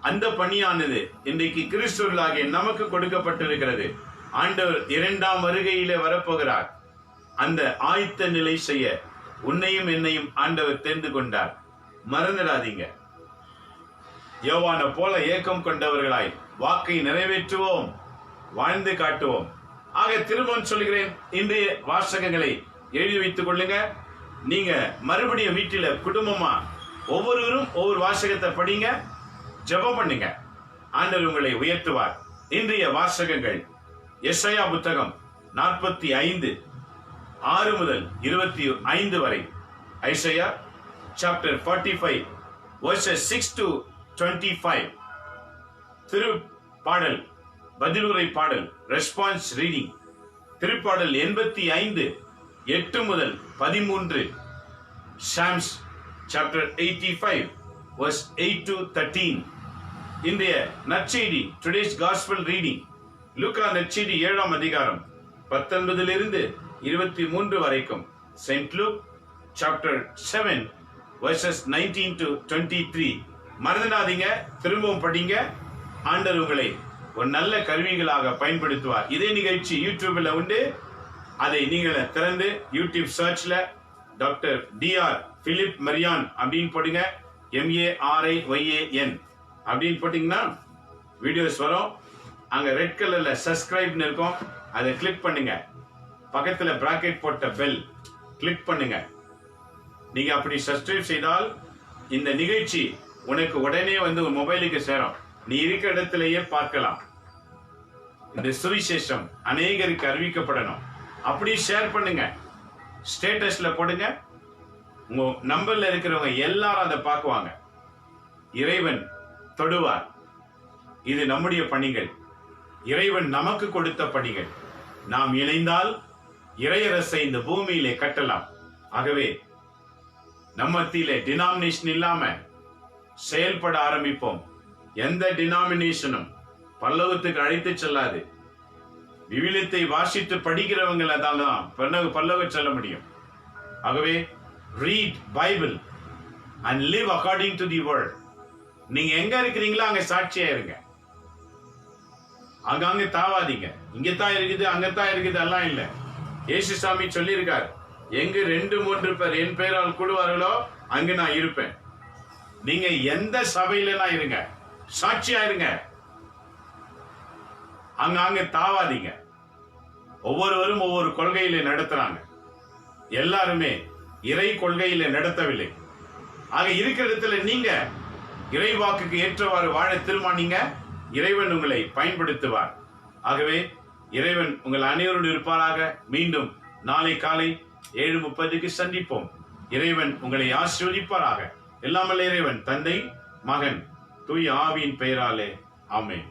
[SPEAKER 3] அந்த பணியானது இன்றைக்கு கிறிஸ்துவர்களாகிய நமக்கு கொடுக்கப்பட்டிருக்கிறது. ஆண்டவர் இரண்டாம் வருகையிலே வரப்போகிறார். அந்த ஆயத்த நிலை செய்ய உன்னையும் என்னையும் ஆண்டவர் தெரிந்து கொண்டார். மறந்துடாதீங்க. யோவானை போல ஏக்கம் கொண்டவர்களாய் வாக்கை நிறைவேற்றுவோம், வாழ்ந்து காட்டுவோம். ஆக திரும்பவும் சொல்கிறேன், இன்றைய வாசகங்களை எழுதி வைத்துக் கொள்ளுங்க. நீங்க மறுபடியும் வீட்டில குடும்பமா ஒவ்வொருவரும் ஒவ்வொரு வாசகத்தை படிங்க, ஜெபம் பண்ணுங்க. ஆண்டவர் உங்களை உயர்த்துவார். இன்றைய வாசகங்கள் எசையா புத்தகம் 45 6 முதல் 25 வரை. Isaiah chapter 45 verses 6 to 25. திருப்பாடல் பதிலுரை பாடல் ரெஸ்பான்ஸ் ரீடிங். திருப்பாடல் 85 8 முதல் 13. Psalms chapter 85 verse 8 to 13. இன்றைய நற்செய்தி டுடேஸ் காஸ்பல் ரீடிங். லூக்கா நற்செய்தி 7ஆம் அதிகாரம் 19 23 வரைக்கும். Saint look chapter 7 verses 19 to 23. மறந்துடாதீங்க, திரும்பவும் படிங்க. ஆண்டவர் உங்களை ஒரு நல்ல கருவிகளாக பயன்படுத்துவார். இதே நிகழ்ச்சி யூடியூப்ல உண்டு. அதை நீங்கள் திறந்து யூடியூப் சர்ச்ல டாக்டர் DR பிலிப் மரியான் அப்படின்னு போடுங்க. MARIYAN அப்படின்னு போட்டீங்கன்னா வீடியோஸ் வரும். அங்க ரெட் கலர்ல சப்ஸ்கிரைப்னு இருக்கும், அதை கிளிக் பண்ணுங்க. பக்கத்துல பிராக்கெட் போட்ட பெல் கிளிக் பண்ணுங்க. நீங்க அப்படி சப்ஸ்கிரைப் செய்தால் இந்த நிகழ்ச்சி உனக்கு உடனே வந்து உன் மொபைலுக்கு சேரும். நீ இருக்கிற இடத்திலேயே பார்க்கலாம். இந்த சுவிசேஷம் அநேகருக்கு அறிவிக்கப்படணும். அப்படி ஷேர் பண்ணுங்க, ஸ்டேட்டஸ்ல போடுங்க. உங்க நம்பர்ல இருக்கிறவங்க எல்லாரும் அதை பார்க்குவாங்க. இறைவன் தொடுவார். இது நம்முடைய பணிகள், இறைவன் நமக்கு கொடுத்த பணிகள். நாம் இணைந்தால் இறையரசை இந்த பூமியிலே கட்டலாம். ஆகவே நம்ம மத்தியிலே டினாமினேஷன் இல்லாம செயல்பட ஆரம்பிப்போம். எந்த டினாமினேஷனும் பல்லவத்துக்கு அழைத்து செல்லாது. விவிலியத்தை வாசித்து படிக்கிறவங்களை தான் பல்லவ செல்ல முடியும். ஆகவே read Bible and live according to the word. நீங்க எங்க இருக்கிறீங்களோ அங்க சாட்சியா இருங்க. அங்க தாவாதீங்க. இங்கத்தான் இருக்குது அங்கத்தான் இருக்குது எல்லாம் இல்ல. இயேசு சாமி சொல்லி இருக்கார், எங்கு 2-3 பேர் என் பெயரால் கூடுவார்களோ அங்கு நான் இருப்பேன். நீங்க எந்த சபையில இருங்க, சாட்சியா இருங்க. அங்க தாவாதீங்க. ஒவ்வொருவரும் ஒவ்வொரு கொள்கையில நடத்துறாங்க. எல்லாருமே இறை கொள்கையில நடத்தவில்லை. ஆக இருக்கிற இடத்துல நீங்க இறை வாக்குக்கு ஏற்றவாறு வாழ தீர்மானிங்க. இறைவன் உங்களை பயன்படுத்துவார். ஆகவே இறைவன் உங்கள் அனைவரோடு இருப்பாராக. மீண்டும் நாளை காலை 7:30 சந்திப்போம். இறைவன் உங்களை ஆசீர்வதிப்பாராக. எல்லாமல்ல இறைவன் தந்தை, மகன், தூய ஆவியின் பெயராலே ஆமென்.